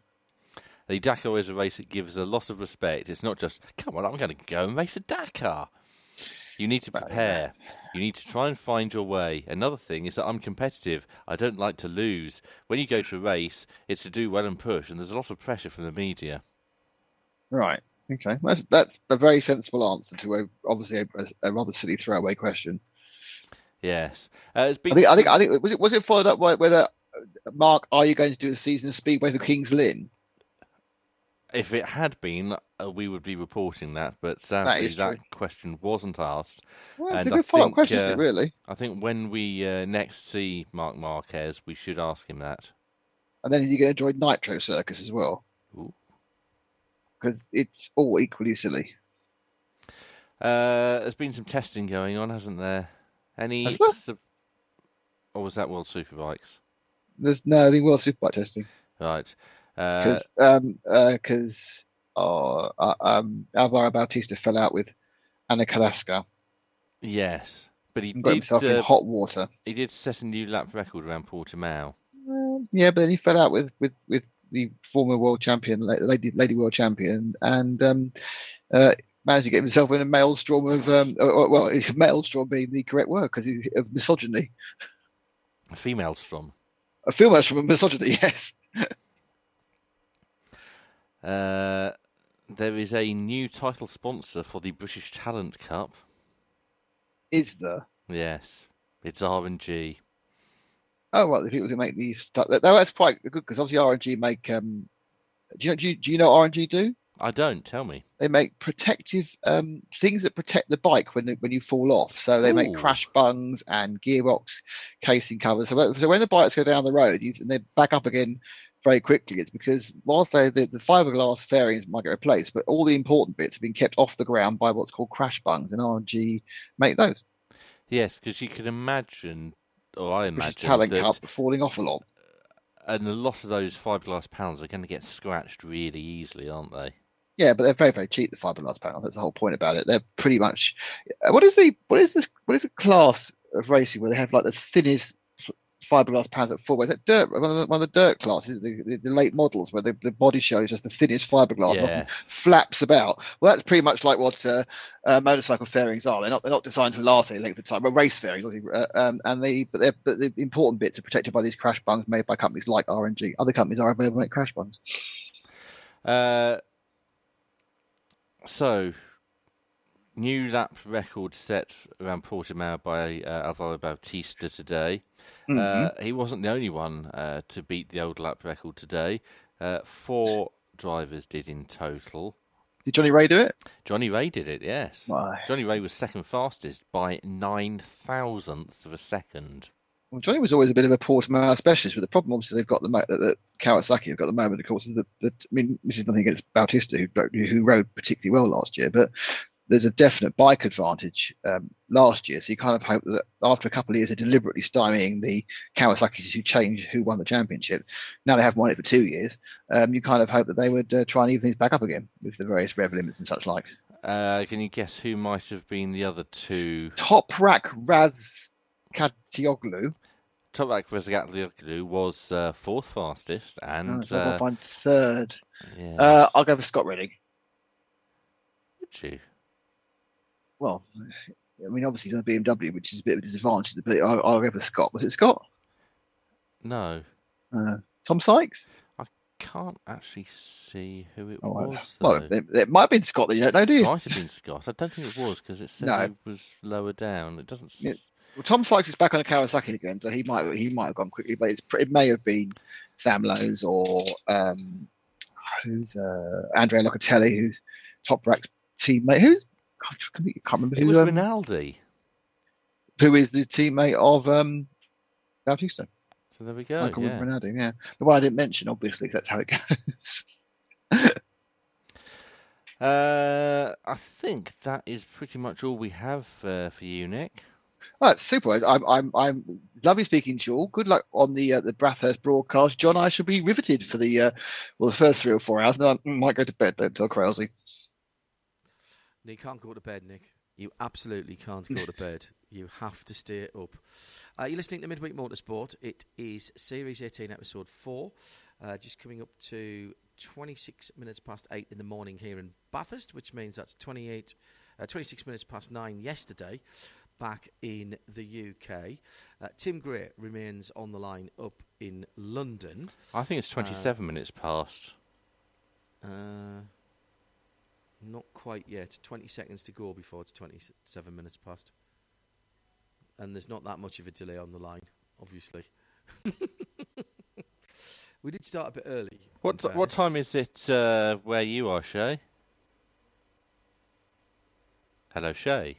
The Dakar is a race that gives a lot of respect. It's not just, come on, I'm going to go and race a Dakar. You need to prepare. You need to try and find your way. Another thing is that I'm competitive. I don't like to lose. When you go to a race, it's to do well and push, and there's a lot of pressure from the media. Right. Okay. That's a very sensible answer to obviously a rather silly throwaway question. Yes. I think was it followed up by whether Mark, are you going to do a season of Speedway for Kings Lynn? If it had been, we would be reporting that, but sadly that question wasn't asked. Well, it's a good follow-up question, isn't it, really? I think when we next see Marc Marquez, we should ask him that. And then is he going to join Nitro Circus as well? Because it's all equally silly. There's been some testing going on, hasn't there? Or was that World Superbikes? There's been World Superbike testing. Right. Because Alvaro Bautista fell out with Ana Carrasco. Yes, but he got himself in hot water. He did set a new lap record around Portimao. Yeah, but then he fell out with the former world champion, lady world champion, and managed to get himself in a maelstrom of maelstrom being the correct word because of misogyny. A female strom. A female strom of misogyny, yes. There is a new title sponsor for the British Talent Cup. Is there? Yes, it's R&G. Oh, right, the people who make these. That's quite good because obviously R&G make. Do you know what R&G do? I don't. Tell me. They make protective things that protect the bike when you fall off. So they make crash bungs and gearbox casing covers. So when the bikes go down the road and they back up again very quickly, it's because whilst the fiberglass fairings might get replaced, but all the important bits have been kept off the ground by what's called crash bungs, and R&G make those. Yes, because you can imagine, or I imagine, Talent Cup falling off a lot. And a lot of those fiberglass panels are going to get scratched really easily, aren't they? Yeah, but they're very, very cheap. The fiberglass panels. That's the whole point about it. They're pretty much. What is the class of racing where they have like the thinnest fiberglass panels at full? Is that dirt? One of the dirt classes, the late models, where the body shell is just the thinnest fiberglass, and often flaps about. Well, that's pretty much like what motorcycle fairings are. They're not designed to last any length of time. Well, race fairings, but the important bits are protected by these crash bungs made by companies like RNG. Other companies are available to make crash bungs. So, new lap record set around Portimao by Alvaro Bautista today. Mm-hmm. He wasn't the only one to beat the old lap record today. 4 drivers did in total. Did Johnny Ray do it? Johnny Ray did it, yes. Why? Johnny Ray was second fastest by 9,000ths of a second. Well, Johnny was always a bit of a Portimao specialist, but the problem, obviously, they've got the Kawasaki have got the moment, of course, is I mean, this is nothing against Bautista, who rode particularly well last year, but there's a definite bike advantage last year. So you kind of hope that after a couple of years of deliberately stymieing the Kawasaki's who won the championship, now they haven't won it for 2 years, you kind of hope that they would try and even things back up again with the various rev limits and such like. Can you guess who might have been the other two? Toprak Razgatlioglu. Toprak Razgatlioglu was fourth fastest, and I'll find third. Yeah. I'll go for Scott Redding. Would you? Well, I mean, obviously he's on a BMW, which is a bit of a disadvantage, but I'll go for Scott. Was it Scott? No. Tom Sykes? I can't actually see who it Well, was. it might have been Scott that you don't know, do you? It might have been Scott. I don't think it was, because it says he was lower down. It doesn't. Yeah. Well, Tom Sykes is back on a Kawasaki again, so he might have gone quickly, but it may have been Sam Lowes or who's Andrea Locatelli, who's Toprak's teammate. I can't remember it who. Was Rinaldi. Who is the teammate of Bautista? So there we go. Michael Rinaldi, yeah. The one I didn't mention, obviously, because that's how it goes. I think that is pretty much all we have for you, Nick. Oh, that's super. I'm lovely speaking to you all. Good luck on the Bathurst broadcast, John. I shall be riveted for the first 3 or 4 hours. Then I might go to bed. Don't tell Krause. You can't go to bed, Nick. You absolutely can't go to bed. You have to stay up. You're listening to Midweek Motorsport. It is Series 18, Episode 4. Just coming up to 26 minutes past 8 in the morning here in Bathurst, which means that's 26 minutes past 9 yesterday back in the UK. Tim Gray remains on the line up in London. I think it's 27 minutes past. Not quite yet. 20 seconds to go before it's 27 minutes past. And there's not that much of a delay on the line, obviously. We did start a bit early. What time is it where you are, Shay? Hello, Shay.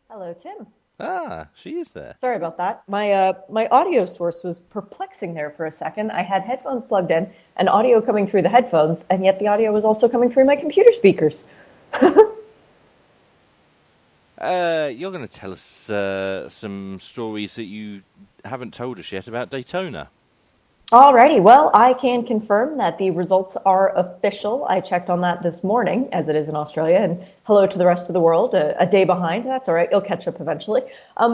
Hello, Tim. Ah, she is there. Sorry about that. My audio source was perplexing there for a second. I had headphones plugged in and audio coming through the headphones, and yet the audio was also coming through my computer speakers. You're going to tell us some stories that you haven't told us yet about Daytona. Alrighty, well, I can confirm that the results are official. I checked on that this morning, as it is in Australia, and hello to the rest of the world. A day behind, that's all right, you'll catch up eventually.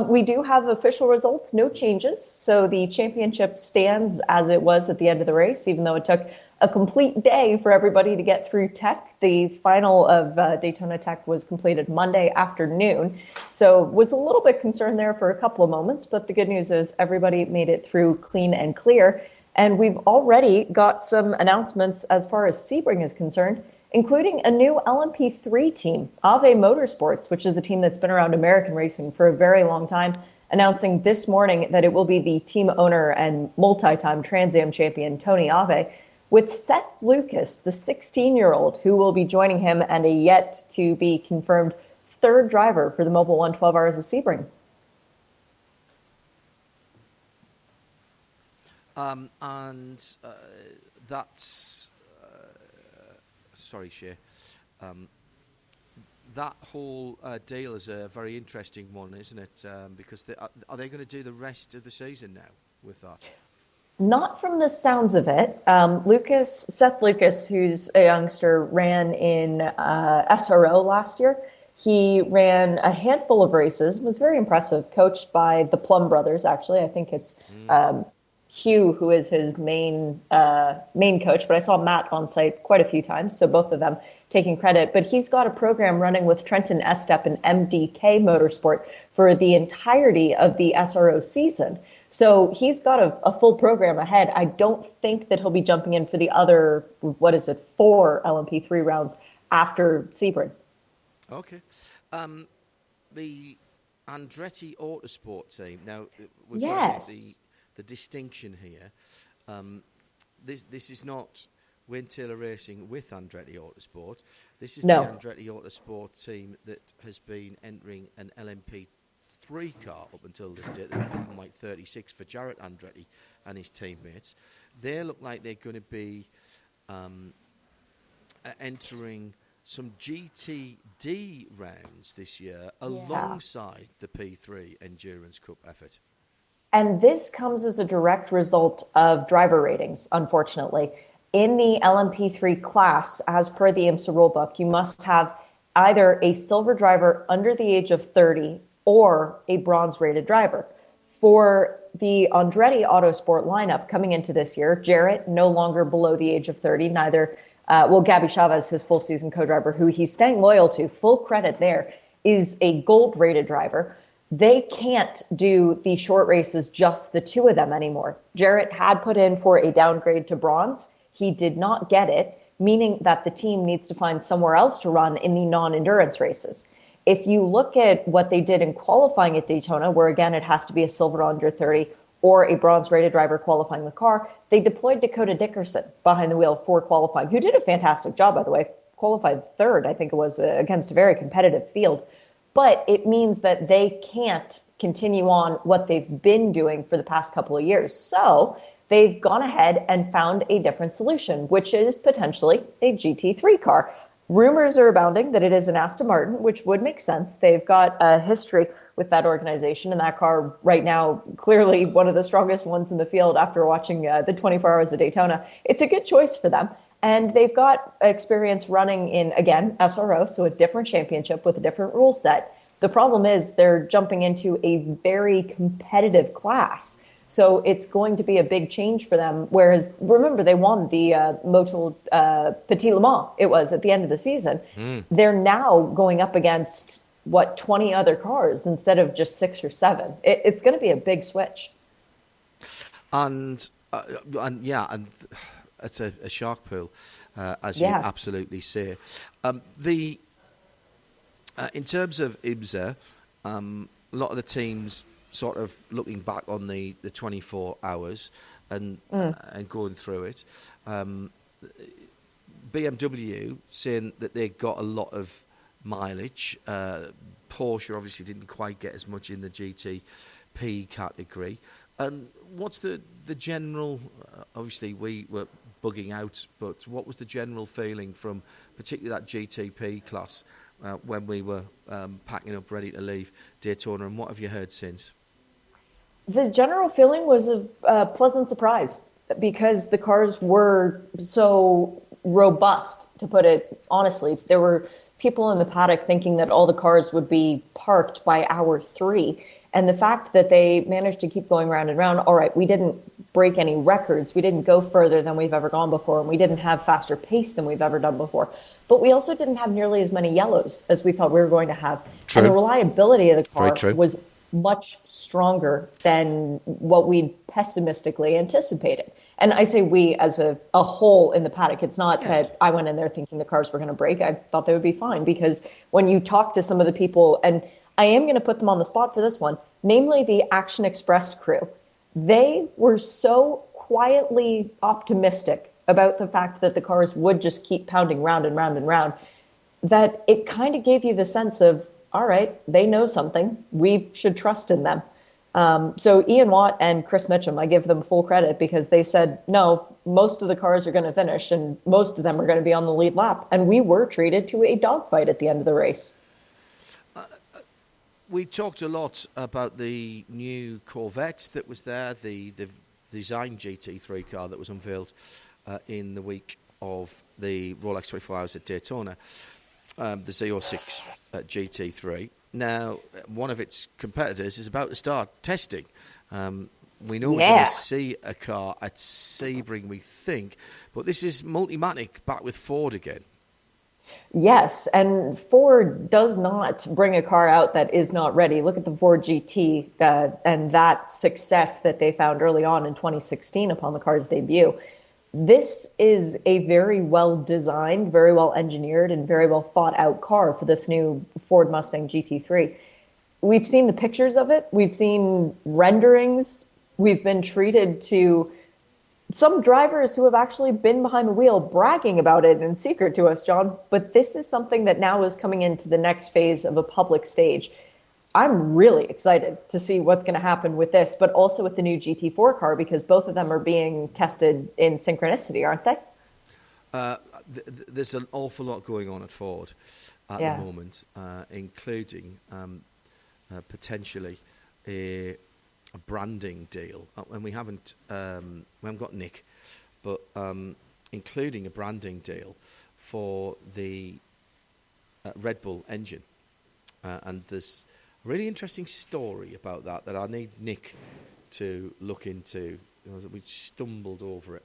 We do have official results, no changes. So the championship stands as it was at the end of the race, even though it took a complete day for everybody to get through Tech. The final of Daytona Tech was completed Monday afternoon, so was a little bit concerned there for a couple of moments, but the good news is everybody made it through clean and clear. And we've already got some announcements as far as Sebring is concerned, including a new LMP3 team, Ave Motorsports, which is a team that's been around American racing for a very long time, announcing this morning that it will be the team owner and multi-time Trans Am champion, Tony Ave, with Seth Lucas, the 16-year-old, who will be joining him and a yet-to-be-confirmed third driver for the Mobil 1 12 Hours of Sebring. That's sorry, Shay. That whole deal is a very interesting one, isn't it? Because are they going to do the rest of the season now with that? Not from the sounds of it. Seth Lucas, who's a youngster, ran in SRO last year. He ran a handful of races, was very impressive, coached by the Plum brothers, actually. I think it's Hugh, who is his main coach, but I saw Matt on site quite a few times, so both of them taking credit. But he's got a program running with Trenton Estep and MDK Motorsport for the entirety of the SRO season. So he's got a full program ahead. I don't think that he'll be jumping in for the other, 4 LMP3 rounds after Sebring. Okay. The Andretti Autosport team. Now, we've got the distinction here. This is not Windtailor Racing with Andretti Autosport. This is the Andretti Autosport team that has been entering an LMP3 car up until this day. They're on like 36 for Jarrett Andretti and his teammates. They look like they're going to be entering some GTD rounds this year alongside the P3 Endurance Cup effort. And this comes as a direct result of driver ratings, unfortunately. In the LMP3 class, as per the IMSA rulebook, you must have either a silver driver under the age of 30 or a bronze-rated driver. For the Andretti Autosport lineup coming into this year, Jarrett no longer below the age of 30, neither Gabby Chavez, his full season co-driver, who he's staying loyal to, full credit there, is a gold-rated driver. They can't do the short races, just the two of them anymore. Jarrett had put in for a downgrade to bronze. He did not get it, meaning that the team needs to find somewhere else to run in the non-endurance races. If you look at what they did in qualifying at Daytona, where again it has to be a silver under 30 or a bronze-rated driver qualifying the car, they deployed Dakota Dickerson behind the wheel for qualifying, who did a fantastic job, by the way, qualified third, I think it was, against a very competitive field. But it means that they can't continue on what they've been doing for the past couple of years. So they've gone ahead and found a different solution, which is potentially a GT3 car. Rumors are abounding that it is an Aston Martin, which would make sense. They've got a history with that organization, and that car right now, clearly one of the strongest ones in the field after watching the 24 Hours of Daytona. It's a good choice for them. And they've got experience running in, again, SRO, so a different championship with a different rule set. The problem is they're jumping into a very competitive class. So it's going to be a big change for them. Whereas, remember, they won the Motul Petit Le Mans, it was, at the end of the season. They're now going up against, 20 other cars instead of just 6 or 7. It's going to be a big switch. And it's a shark pool, as you absolutely say. In terms of IMSA, a lot of the teams sort of looking back on the 24 hours and going through it. BMW saying that they got a lot of mileage. Porsche obviously didn't quite get as much in the GTP category. And what's the general, obviously we were bugging out, but what was the general feeling from particularly that GTP class when we were packing up ready to leave Daytona, and what have you heard since? The general feeling was a pleasant surprise because the cars were so robust, to put it honestly. There were people in the paddock thinking that all the cars would be parked by hour 3. And the fact that they managed to keep going round and round, all right, we didn't break any records. We didn't go further than we've ever gone before, and we didn't have faster pace than we've ever done before. But we also didn't have nearly as many yellows as we thought we were going to have. True. And the reliability of the car was much stronger than what we'd pessimistically anticipated. And I say we as a whole in the paddock. It's not that I went in there thinking the cars were going to break. I thought they would be fine, because when you talk to some of the people, and I am going to put them on the spot for this one, namely the Action Express crew, they were so quietly optimistic about the fact that the cars would just keep pounding round and round and round that it kind of gave you the sense of, all right, they know something. We should trust in them. So Ian Watt and Chris Mitchum, I give them full credit, because they said, no, most of the cars are going to finish and most of them are going to be on the lead lap. And we were treated to a dogfight at the end of the race. We talked a lot about the new Corvette that was there, the designed GT3 car that was unveiled in the week of the Rolex 24 Hours at Daytona, the Z06 GT3. Now, one of its competitors is about to start testing. We know we're going to see a car at Sebring, we think, but this is Multimatic back with Ford again. Yes, and Ford does not bring a car out that is not ready. Look at the Ford GT and that success that they found early on in 2016 upon the car's debut. This is a very well designed, very well engineered, and very well thought out car for this new Ford Mustang GT3. We've seen the pictures of it. We've seen renderings. We've been treated to some drivers who have actually been behind the wheel bragging about it in secret to us, John. But this is something that now is coming into the next phase of a public stage. I'm really excited to see what's going to happen with this, but also with the new GT4 car, because both of them are being tested in synchronicity, aren't they? There's an awful lot going on at Ford at the moment, including potentially a branding deal. And we haven't got Nick, but including a branding deal for the Red Bull engine. And there's a really interesting story about that I need Nick to look into. We stumbled over it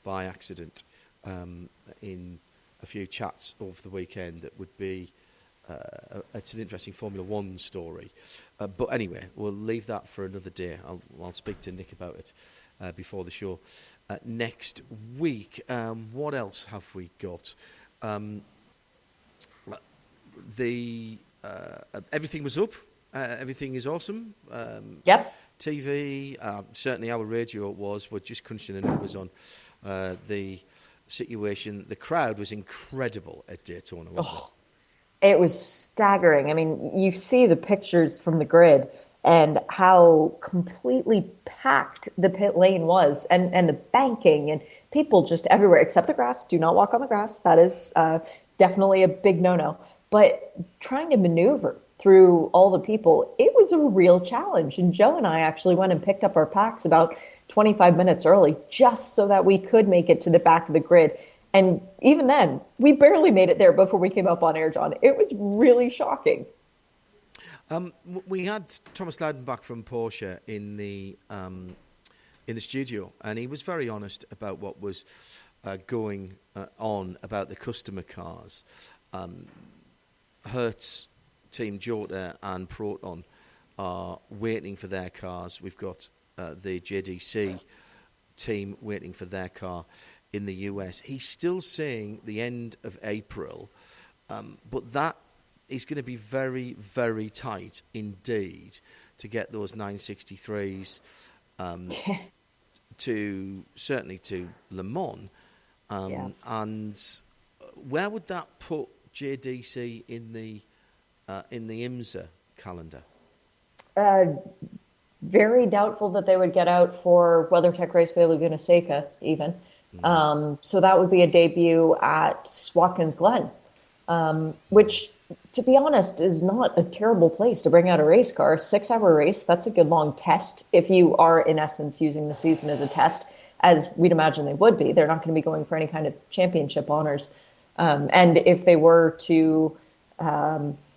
by accident in a few chats over the weekend. That would be it's an interesting Formula One story. But anyway, we'll leave that for another day. I'll speak to Nick about it before the show next week. What else have we got? Everything was up. Everything is awesome. Yep. TV, certainly our radio was. We're just crunching the numbers on the situation. The crowd was incredible at Daytona, wasn't it? It was staggering. I mean, you see the pictures from the grid and how completely packed the pit lane was, and the banking and people just everywhere, except the grass. Do not walk on the grass. That is definitely a big no-no. But trying to maneuver through all the people, it was a real challenge. And Joe and I actually went and picked up our packs about 25 minutes early just so that we could make it to the back of the grid. And even then, we barely made it there before we came up on air, John. It was really shocking. We had Thomas Loudon back from Porsche in the studio, and he was very honest about what was going on about the customer cars. Hertz, Team Jota and Proton are waiting for their cars. We've got the JDC team waiting for their car in the US. He's still saying the end of April, but that is going to be very, very tight indeed to get those 963s certainly to Le Mans. And where would that put JDC in the IMSA calendar? Very doubtful that they would get out for WeatherTech Raceway Laguna Seca even. So that would be a debut at Watkins Glen, which, to be honest, is not a terrible place to bring out a race car. 6-hour race, that's a good long test. If you are, in essence, using the season as a test, as we'd imagine they would be, they're not going to be going for any kind of championship honors. And if they were to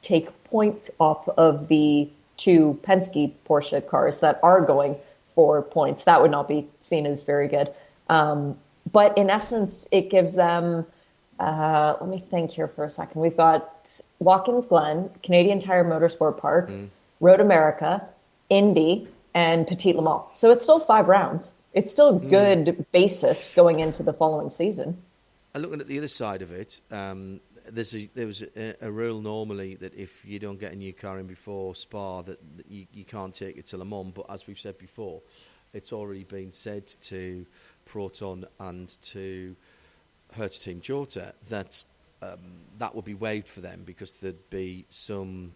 take points off of the 2 Penske Porsche cars that are going for points, that would not be seen as very good. But in essence, it gives them, let me think here for a second. We've got Watkins Glen, Canadian Tire Motorsport Park, Road America, Indy, and Petit Le Mans. So it's still 5 rounds. It's still a good basis going into the following season. Looking at the other side of it, there was a rule normally that if you don't get a new car in before Spa, that you can't take it to Le Mans. But as we've said before, it's already been said to Proton and to Hertz Team Jota that that would be waived for them because there'd be some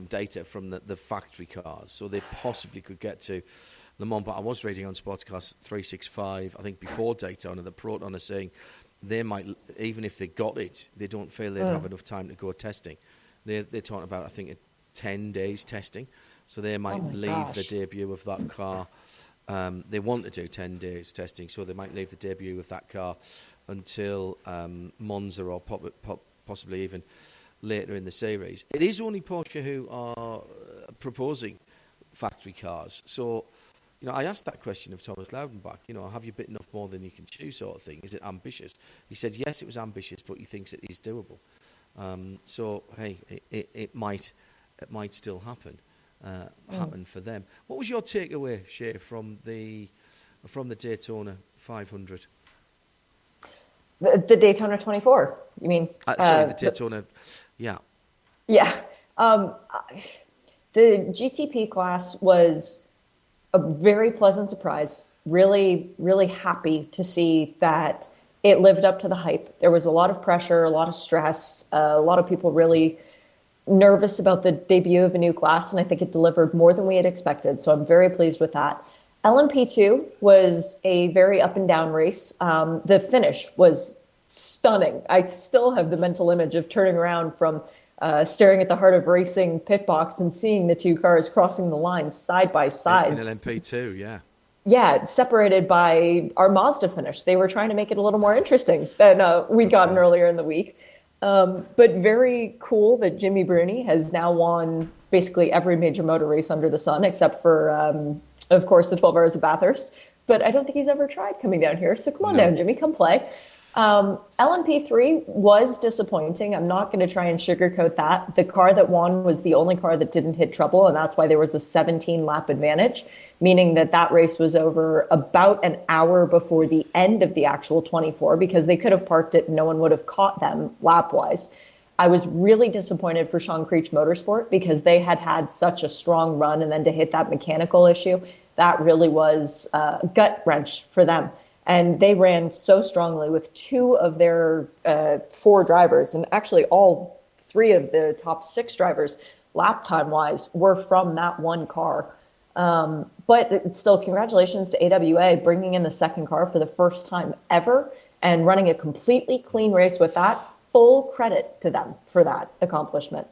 data from the factory cars, so they possibly could get to Le Mans. But I was reading on Sportscast 365, I think before Daytona, that Proton are saying they might, even if they got it, they don't feel they'd have enough time to go testing. They're talking about, I think, 10 days testing. So they might leave gosh. the debut of that car. They want to do 10 days testing, so they might leave the debut of that car until Monza or possibly even later in the series. It is only Porsche who are proposing factory cars. So, I asked that question of Thomas Loudenbach, have you bitten off more than you can chew sort of thing? Is it ambitious? He said, yes, it was ambitious, but he thinks it is doable. So, hey, it might still happen for them. What was your takeaway, Shay, from the Daytona 500? The Daytona 24, you mean? Sorry, the Daytona, yeah. Yeah. The GTP class was a very pleasant surprise. Really, really happy to see that it lived up to the hype. There was a lot of pressure, a lot of stress, a lot of people really nervous about the debut of a new class, and I think it delivered more than we had expected. So I'm very pleased with that. LMP2 was a very up and down race. The finish was stunning. I still have the mental image of turning around from staring at the Heart of Racing pit box and seeing the two cars crossing the line side by side. In LMP2, yeah. Yeah, separated by our Mazda finish. They were trying to make it a little more interesting than we'd gotten earlier in the week. But very cool that Jimmy Bruni has now won basically every major motor race under the sun, except for, of course, the 12 Hours of Bathurst. But I don't think he's ever tried coming down here. So come on down, Jimmy, come play. LMP3 was disappointing. I'm not going to try and sugarcoat that. The car that won was the only car that didn't hit trouble, and that's why there was a 17-lap advantage, meaning that race was over about an hour before the end of the actual 24, because they could have parked it and no one would have caught them lap-wise. I was really disappointed for Sean Creech Motorsport because they had such a strong run, and then to hit that mechanical issue, that really was a gut wrench for them. And they ran so strongly with two of their four drivers, and actually all three of the top six drivers, lap time-wise, were from that one car. But still, congratulations to AWA bringing in the second car for the first time ever and running a completely clean race with that. Full credit to them for that accomplishment.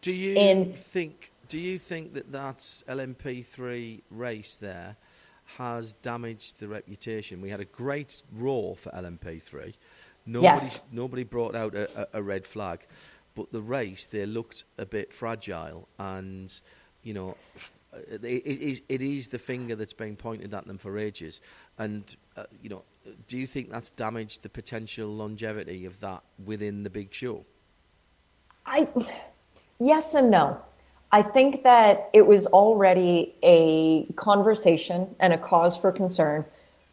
Do you think that LMP3 race there has damaged the reputation? We had a great roar for LMP3. Nobody brought out a red flag, but the race, they looked a bit fragile, and it is the finger that's been pointed at them for ages. And do you think that's damaged the potential longevity of that within the big show? Yes and no. I think that it was already a conversation and a cause for concern,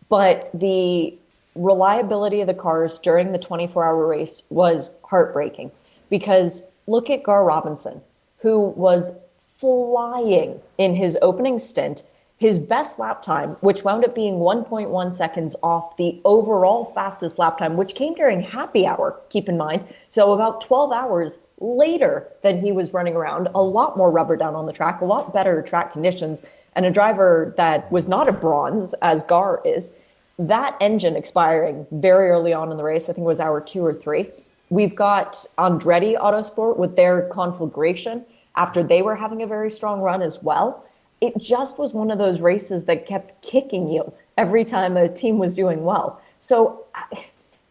but the reliability of the cars during the 24-hour race was heartbreaking, because look at Gar Robinson, who was flying in his opening stint. His best lap time, which wound up being 1.1 seconds off the overall fastest lap time, which came during happy hour, keep in mind. So about 12 hours later than he was running around, a lot more rubber down on the track, a lot better track conditions, and a driver that was not a bronze, as Gar is. That engine expiring very early on in the race, I think it was hour 2 or 3. We've got Andretti Autosport with their conflagration after they were having a very strong run as well. It just was one of those races that kept kicking you every time a team was doing well. So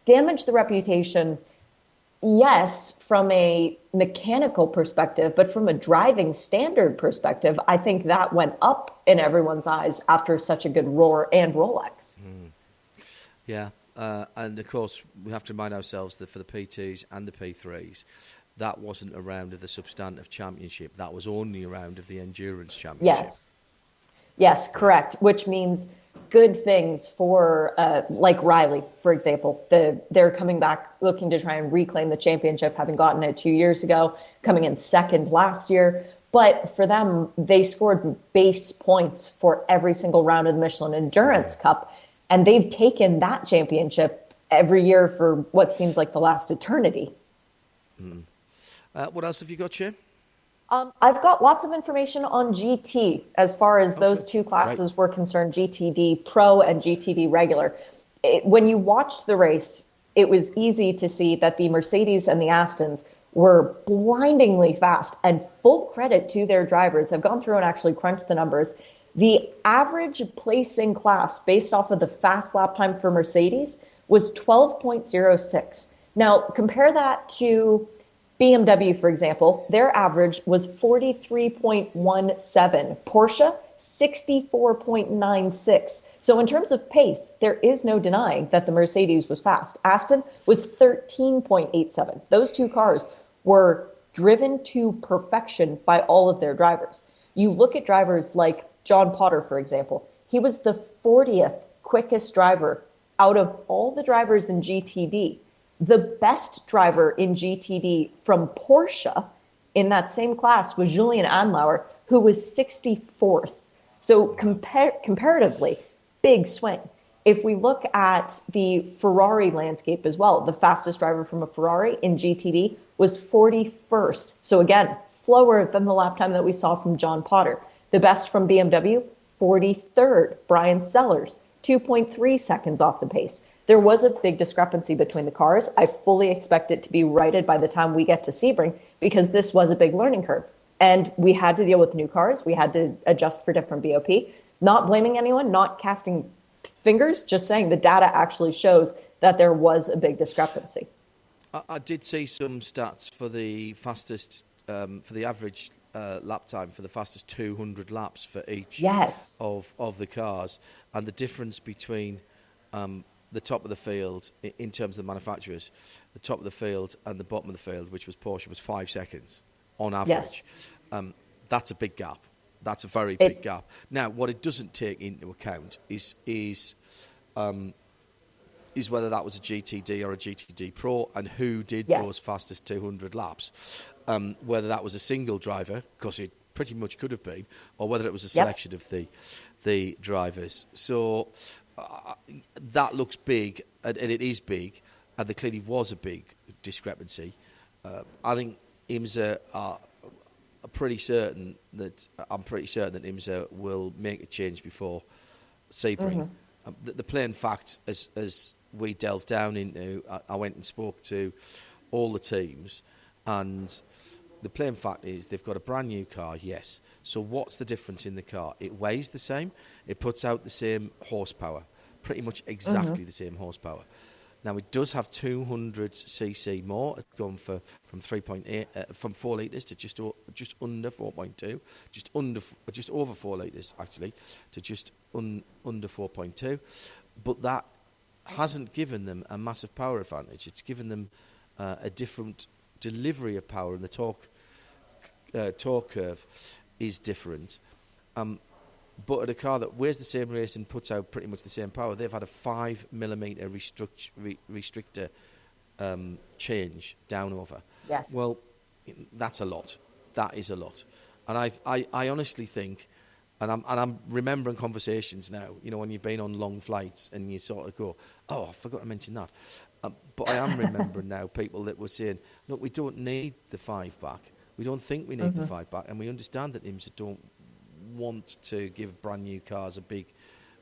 damage the reputation, yes, from a mechanical perspective, but from a driving standard perspective, I think that went up in everyone's eyes after such a good roar and Rolex. Yeah, and of course, we have to remind ourselves that for the P2s and the P3s, that wasn't a round of the substantive championship. That was only a round of the endurance championship. Yes, correct. Which means good things for, like Riley, for example. They're coming back looking to try and reclaim the championship, having gotten it 2 years ago, coming in second last year. But for them, they scored base points for every single round of the Michelin Endurance Cup. And they've taken that championship every year for what seems like the last eternity. What else have you got, Shay? I've got lots of information on GT as far as those two classes were concerned, GTD Pro and GTD Regular. When you watched the race, it was easy to see that the Mercedes and the Astons were blindingly fast, and full credit to their drivers. I've gone through and actually crunched the numbers. The average placing class based off of the fast lap time for Mercedes was 12.06. Now, compare that to BMW, for example. Their average was 43.17. Porsche, 64.96. So in terms of pace, there is no denying that the Mercedes was fast. Aston was 13.87. Those two cars were driven to perfection by all of their drivers. You look at drivers like John Potter, for example. He was the 40th quickest driver out of all the drivers in GTD. The best driver in GTD from Porsche in that same class was Julian Andlauer, who was 64th. So comparatively, big swing. If we look at the Ferrari landscape as well, the fastest driver from a Ferrari in GTD was 41st. So again, slower than the lap time that we saw from John Potter. The best from BMW, 43rd, Brian Sellers, 2.3 seconds off the pace. There was a big discrepancy between the cars. I fully expect it to be righted by the time we get to Sebring, because this was a big learning curve. And we had to deal with new cars. We had to adjust for different BOP. Not blaming anyone, not casting fingers, just saying the data actually shows that there was a big discrepancy. I did see some stats for the fastest, for the average lap time for the fastest 200 laps for each of the cars, and the difference between the top of the field in terms of the manufacturers, the top of the field and the bottom of the field, which was Porsche, was 5 seconds on average. That's a big gap. That's a very big gap. Now, what it doesn't take into account is whether that was a GTD or a GTD Pro, and who did those fastest 200 laps. Whether that was a single driver, because it pretty much could have been, or whether it was a selection of the drivers. So that looks big, and it is big, and there clearly was a big discrepancy. I think IMSA are pretty certain that IMSA will make a change before Sebring. The plain fact, as we delved down into, I went and spoke to all the teams, and the plain fact is they've got a brand new car, yes. So what's the difference in the car? It weighs the same. It puts out the same horsepower, pretty much exactly the same horsepower. Now, it does have 200cc more. It's gone from 3.8 from 4 litres to just under 4.2, just over 4 litres actually, to just under 4.2. But that hasn't given them a massive power advantage. It's given them a different delivery of power, and the torque curve is different. But at a car that weighs the same race and puts out pretty much the same power, they've had a 5mm restrictor change down over. Yes. Well, that's a lot. That is a lot. And I honestly think, and I'm remembering conversations now, you know, when you've been on long flights and you sort of go, oh, I forgot to mention that. But I am remembering now people that were saying, look, we don't need the 5 back. We don't think we need the 5 back. And we understand that IMSA don't want to give brand new cars a big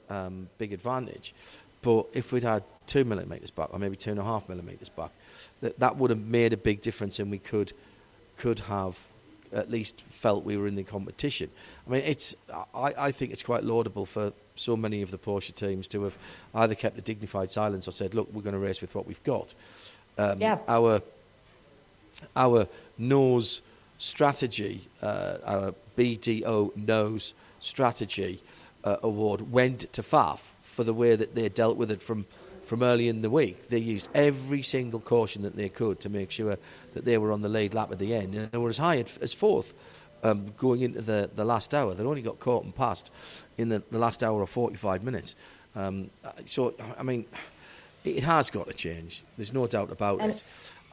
advantage, but if we'd had 2mm back, or maybe 2.5mm back, that would have made a big difference, and we could have at least felt we were in the competition. I mean, I think it's quite laudable for so many of the Porsche teams to have either kept a dignified silence or said, look, we're going to race with what we've got. Our nose strategy, our BDO nose strategy award went to FAF for the way that they dealt with it from early in the week. They used every single caution that they could to make sure that they were on the lead lap at the end, and they were as high as fourth going into the last hour. They only got caught and passed in the last hour or 45 minutes. So, I mean, it has got to change. There's no doubt about it.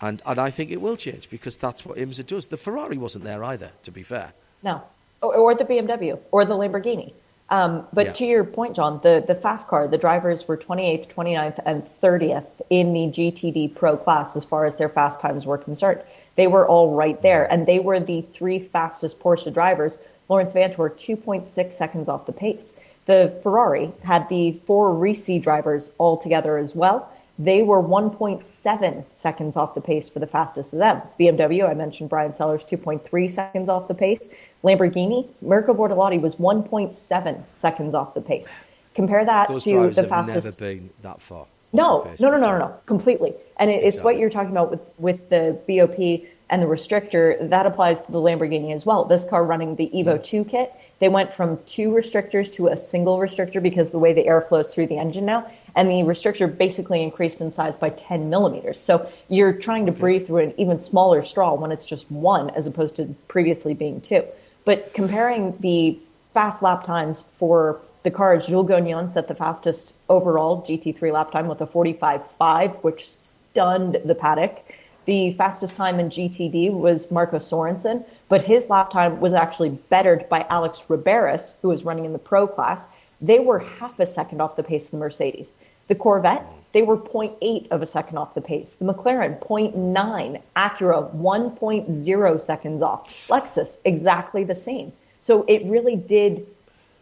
And I think it will change, because that's what IMSA does. The Ferrari wasn't there either, to be fair. No. Or the BMW or the Lamborghini. But to your point, John, the FAF car, the drivers were 28th, 29th, and 30th in the GTD Pro class as far as their fast times were concerned. They were all right there, and they were the 3 fastest Porsche drivers. Lawrence Vanthoor, 2.6 seconds off the pace. The Ferrari had the 4 Risi drivers all together as well. they were 1.7 seconds off the pace for the fastest of them. BMW, I mentioned Brian Sellers, 2.3 seconds off the pace. Lamborghini, Mirko Bortolotti was 1.7 seconds off the pace. Compare that Those to drivers the have fastest. never been that far. No, completely. And it's what you're talking about with the BOP and the restrictor. That applies to the Lamborghini as well. This car running the Evo 2 kit, they went from 2 restrictors to a single restrictor because of the way the air flows through the engine now. And the restrictor basically increased in size by 10 millimeters. So you're trying to breathe through an even smaller straw when it's just 1 as opposed to previously being 2. But comparing the fast lap times for the car, Jules Gagnon set the fastest overall GT3 lap time with a 45.5, which stunned the paddock. The fastest time in GTD was Marco Sorensen, but his lap time was actually bettered by Alex Riberas, who was running in the pro class. They were half a second off the pace of the Mercedes. The Corvette, they were 0.8 of a second off the pace. The McLaren, 0.9. Acura, 1.0 seconds off. Lexus, exactly the same. So it really did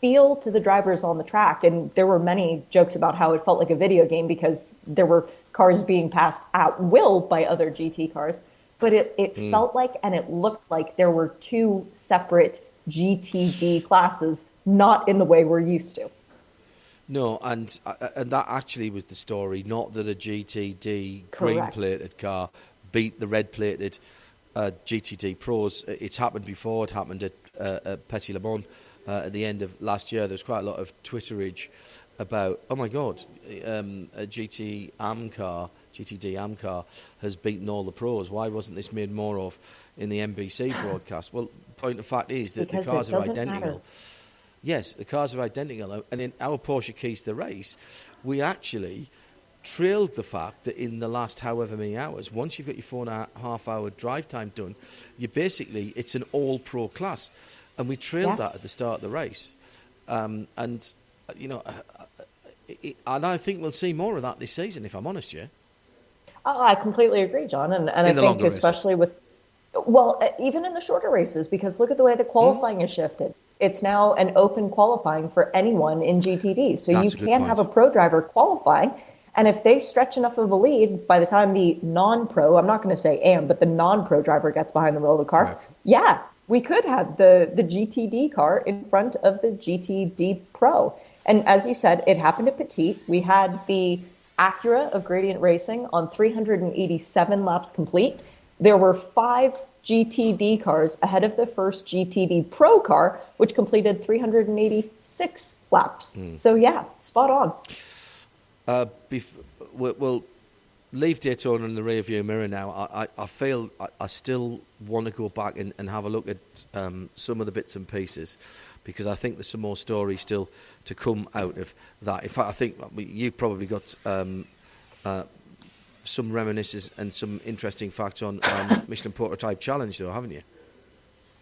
feel to the drivers on the track, and there were many jokes about how it felt like a video game because there were cars being passed at will by other GT cars, but it felt like and it looked like there were 2 separate GTD classes, not in the way we're used to. No, and that actually was the story, not that a GTD green-plated car beat the red-plated GTD Pros. It's happened before. It happened at Petit Le Mans at the end of last year. There's quite a lot of Twitterage about, oh my God, a GTD AM car has beaten all the pros. Why wasn't this made more of in the NBC broadcast? Well, point of fact is that because the cars are identical. Matter. Yes, the cars are identical. And in our Porsche Keys to the Race, we actually trailed the fact that in the last however many hours, once you've got your 4.5 hour drive time done, it's an all-pro class. And we trailed that at the start of the race. And I think we'll see more of that this season, if I'm honest, yeah. Oh, I completely agree, John. And I think especially even in the shorter races, because look at the way the qualifying has shifted. It's now an open qualifying for anyone in GTD. So you can have a pro driver qualifying, and if they stretch enough of a lead, by the time the non-pro, I'm not going to say but the non-pro driver gets behind the wheel of the car, we could have the GTD car in front of the GTD Pro. And as you said, it happened at Petit. We had the Acura of Gradient Racing on 387 laps complete. There were 5 GTD cars ahead of the first GTD Pro car, which completed 386 laps. So yeah, spot on. We'll leave Daytona in the rearview mirror now. I feel I still want to go back and have a look at some of the bits and pieces, because I think there's some more stories still to come out of that. In fact, I think you've probably got some reminiscences and some interesting facts on Michelin Prototype Challenge, though, haven't you?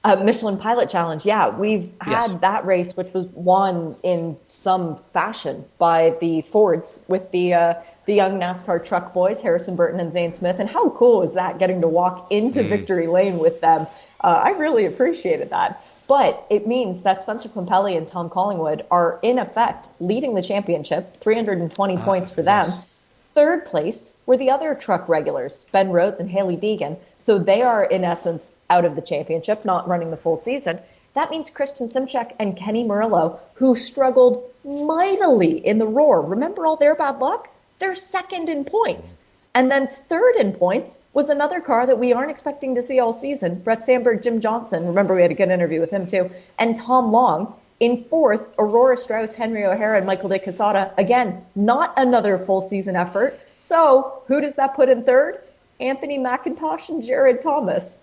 Michelin Pilot Challenge, yeah. We've had that race, which was won in some fashion by the Fords with the young NASCAR truck boys, Harrison Burton and Zane Smith. And how cool is that, getting to walk into victory lane with them? I really appreciated that. But it means that Spencer Pumpelly and Tom Collingwood are, in effect, leading the championship, 320 points for them. Yes. Third place were the other truck regulars, Ben Rhodes and Haley Deegan. So they are, in essence, out of the championship, not running the full season. That means Christian Simchek and Kenny Murillo, who struggled mightily in the Roar. Remember all their bad luck? They're second in points. And then third in points was another car that we aren't expecting to see all season, Brett Sandberg, Jim Johnson. Remember, we had a good interview with him too. And Tom Long. In fourth, Aurora Strauss, Henry O'Hara, and Michael De Quesada. Again, not another full season effort. So who does that put in third? Anthony McIntosh and Jared Thomas.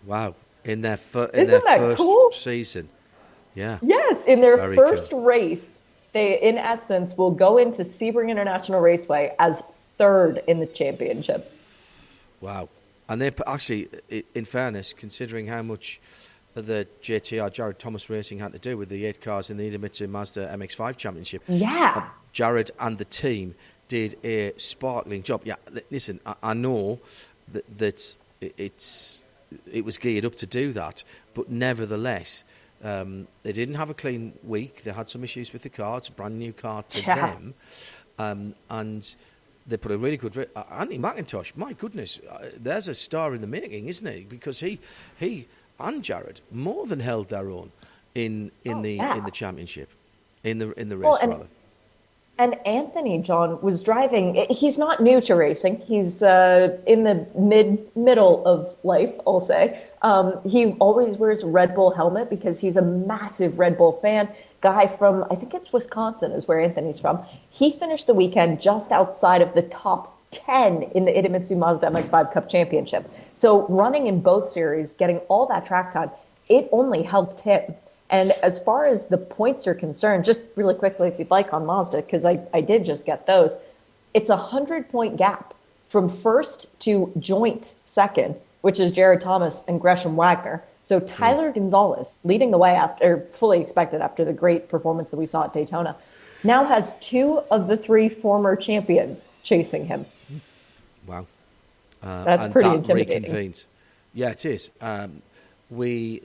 Wow. In their first cool? season. Yeah. Yes, in their Very first cool. race, they, in essence, will go into Sebring International Raceway as third in the championship. Wow. And they actually, in fairness, considering how much the JTR, Jared Thomas Racing, had to do with the 8 cars in the Idemitsu Mazda MX-5 Championship. Yeah. Jared and the team did a sparkling job. Yeah, listen, I know that it was geared up to do that, but nevertheless, they didn't have a clean week. They had some issues with the car. It's a brand new car to them. And they put a really good... Anthony McIntosh, my goodness, there's a star in the making, isn't he? Because he and Jared more than held their own in the championship, in the race, rather. And Anthony, John, was driving. He's not new to racing. He's in the middle of life, I'll say. He always wears a Red Bull helmet because he's a massive Red Bull fan. Guy from, I think it's Wisconsin is where Anthony's from. He finished the weekend just outside of the top 10 in the Idemitsu Mazda MX-5 Cup Championship. So running in both series, getting all that track time, it only helped him. And as far as the points are concerned, just really quickly, if you'd like, on Mazda, because I did just get those, it's a 100-point gap from first to joint second, which is Jared Thomas and Gresham Wagner. So Tyler Gonzalez, leading the way after, fully expected after the great performance that we saw at Daytona, now has 2 of the 3 former champions chasing him. Wow. That's pretty intimidating. Reconvenes. Yeah, it is. The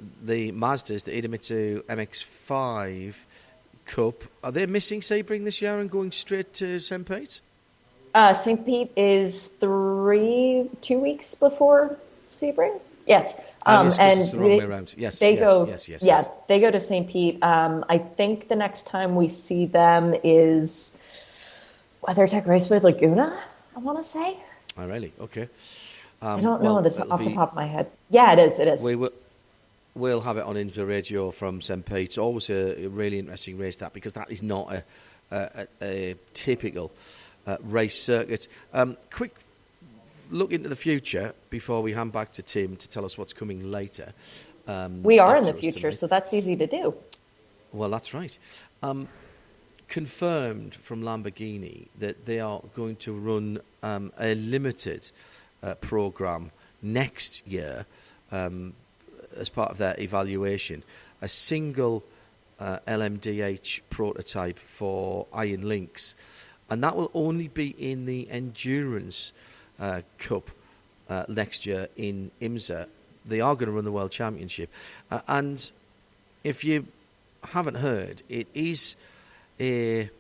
Mazdas, the Idemitsu MX-5 Cup, are they missing Sebring this year and going straight to St. Pete? St. Pete is 2 weeks before Sebring. Yes. And it's the wrong way around. Yes, they go to St. Pete. I think the next time we see them is WeatherTech Raceway Laguna, I want to say. Oh, really? Okay. I don't know off the top of my head. Yeah, it is. We'll have it on IMSA Radio from St. Pete. It's always a really interesting race, that, because that is not a typical race circuit. Quick look into the future before we hand back to Tim to tell us what's coming later. We are in the future, so that's easy to do. Well, that's right. Confirmed from Lamborghini that they are going to run a limited program next year as part of their evaluation. A single LMDH prototype for Iron Lynx, and that will only be in the Endurance Cup next year in IMSA. They are going to run the World Championship, and if you haven't heard, it is a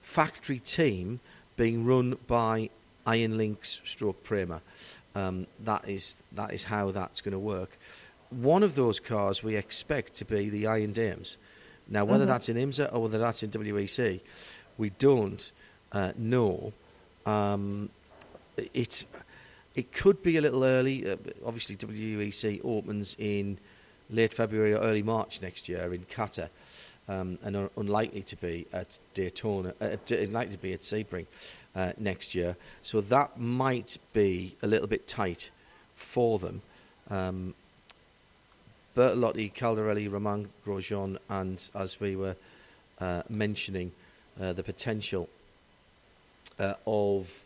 factory team being run by Iron Lynx / Prema. That is how that's going to work. One of those cars we expect to be the Iron Dames. Now, whether that's in IMSA or whether that's in WEC, we don't know. It could be a little early. Obviously, WEC opens in late February or early March next year in Qatar, and unlikely to be at Daytona, unlikely to be at Sebring next year. So that might be a little bit tight for them. Bertolotti, Caldarelli, Romain Grosjean, and as we were mentioning, the potential of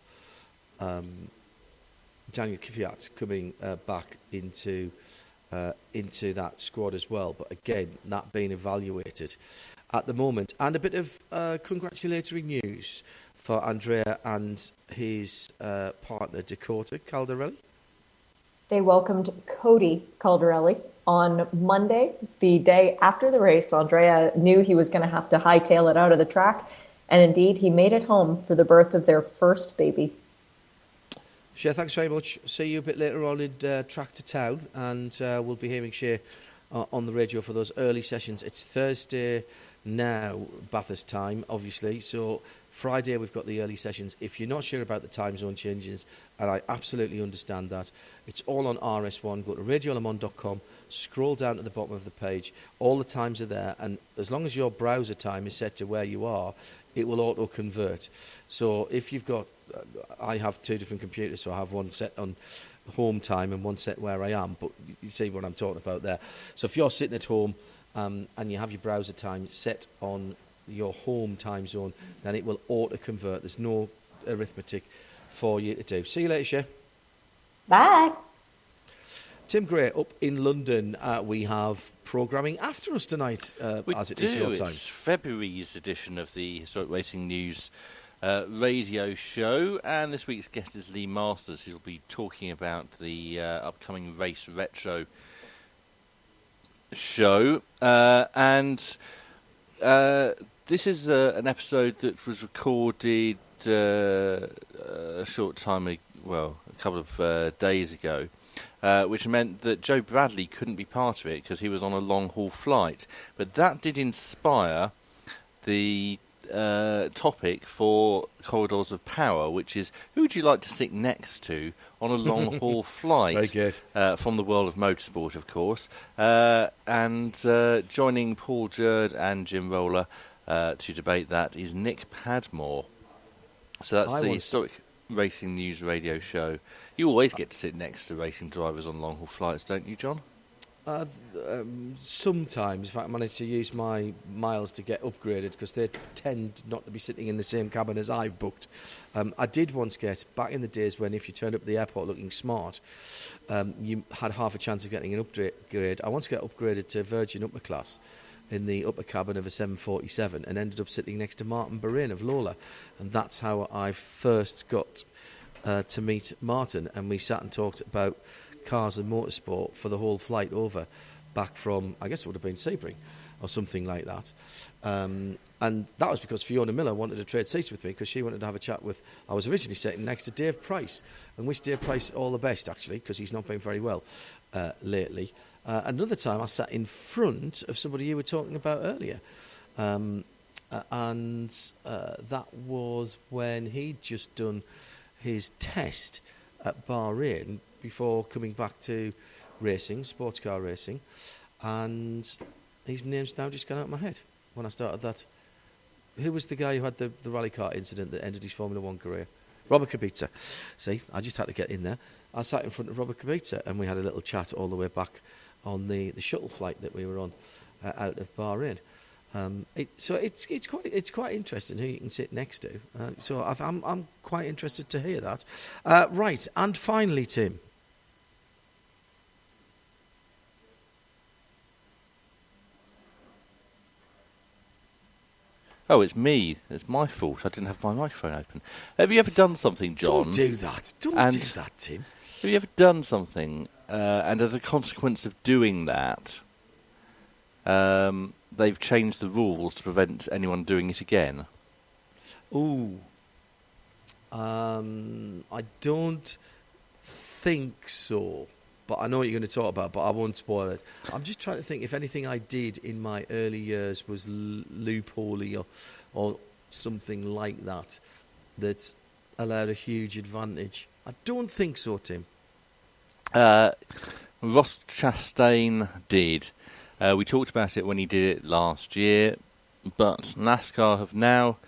Daniel Kvyat coming back into that squad as well. But again, that being evaluated at the moment. And a bit of congratulatory news for Andrea and his partner Dakota Caldarelli. They welcomed Cody Caldarelli on Monday, the day after the race. Andrea knew he was going to have to hightail it out of the track, and indeed he made it home for the birth of their first baby. Shea, thanks very much. See you a bit later on in Track to Town, and we'll be hearing Shea on the radio for those early sessions. It's Thursday now, Bathurst time, obviously, so Friday we've got the early sessions. If you're not sure about the time zone changes, and I absolutely understand that, it's all on RS1. Go to RadioLeMans.com, scroll down to the bottom of the page. All the times are there, and as long as your browser time is set to where you are, it will auto-convert. So if you've got... I have 2 different computers, so I have one set on home time and one set where I am, but you see what I'm talking about there. So if you're sitting at home and you have your browser time set on your home time zone, then it will auto-convert. There's no arithmetic for you to do. See you later, Shea. Bye. Tim Gray up in London. We have programming after us tonight, as it is your time. It's February's edition of the Historic Racing News radio show, and this week's guest is Lee Masters, who'll be talking about the upcoming Race Retro show. And this is an episode that was recorded a short time ago, well, a couple of days ago, which meant that Joe Bradley couldn't be part of it because he was on a long-haul flight. But that did inspire the topic for Corridors of Power, which is, who would you like to sit next to on a long-haul flight? Very good. From the world of motorsport, of course. And joining Paul Jerd and Jim Roller to debate that is Nick Padmore. So that's the Historic Racing News radio show. You always get to sit next to racing drivers on long-haul flights, don't you, John? Sometimes. In fact, I manage to use my miles to get upgraded because they tend not to be sitting in the same cabin as I've booked. I did once get, back in the days when if you turned up at the airport looking smart, you had half a chance of getting an upgrade. I once got upgraded to Virgin Upper Class in the upper cabin of a 747 and ended up sitting next to Martin Bahrain of Lola. And that's how I first got to meet Martin, and we sat and talked about cars and motorsport for the whole flight over, back from, I guess it would have been Sebring or something like that. And that was because Fiona Miller wanted to trade seats with me because she wanted to have a chat with, I was originally sitting next to Dave Price, and wish Dave Price all the best, actually, because he's not been very well lately. Another time I sat in front of somebody you were talking about earlier. And that was when he'd just done his test at Bahrain before coming back to racing, sports car racing, and his name's now just gone out of my head when I started that. Who was the guy who had the rally car incident that ended his Formula 1 career? Robert Kubica. See, I just had to get in there. I sat in front of Robert Kubica and we had a little chat all the way back on the shuttle flight that we were on out of Bahrain. So it's quite interesting who you can sit next to. So I'm quite interested to hear that. Right, and finally, Tim. Oh, it's me. It's my fault. I didn't have my microphone open. Have you ever done something, John? Don't do that. Don't do that, Tim. Have you ever done something, and as a consequence of doing that, they've changed the rules to prevent anyone doing it again? Ooh. I don't think so. But I know what you're going to talk about, but I won't spoil it. I'm just trying to think if anything I did in my early years was loopholey or something like that allowed a huge advantage. I don't think so, Tim. Ross Chastain did. We talked about it when he did it last year, but NASCAR have now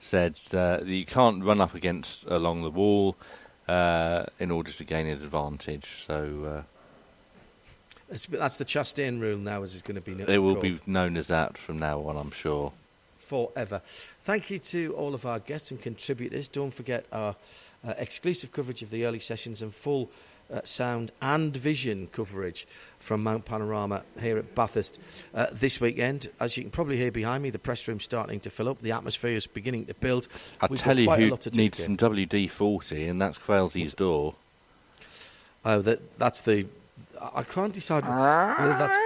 said that you can't run up against along the wall in order to gain an advantage. So that's the Chastain rule now, as it's going to be known. It will be known as that from now on, I'm sure. Forever. Thank you to all of our guests and contributors. Don't forget our exclusive coverage of the early sessions and full sound and vision coverage from Mount Panorama here at Bathurst this weekend. As you can probably hear behind me, the press room's starting to fill up. The atmosphere is beginning to build. I'll tell you who needs some WD-40, and that's Crailsy's door. Oh, that's the... I can't decide whether that's...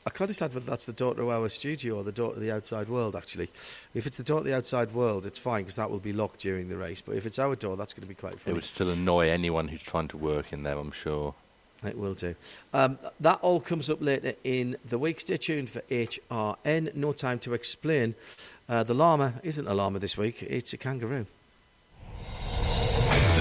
I can't decide whether that's the door to our studio or the door to the outside world, actually. If it's the door to the outside world, it's fine, because that will be locked during the race. But if it's our door, that's going to be quite funny. It would still annoy anyone who's trying to work in there, I'm sure. It will do. That all comes up later in the week. Stay tuned for HRN. No time to explain. The llama isn't a llama this week. It's a kangaroo.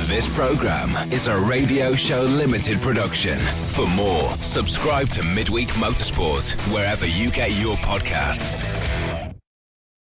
This program is a Radio Show Limited production. For more, subscribe to Midweek Motorsport wherever you get your podcasts.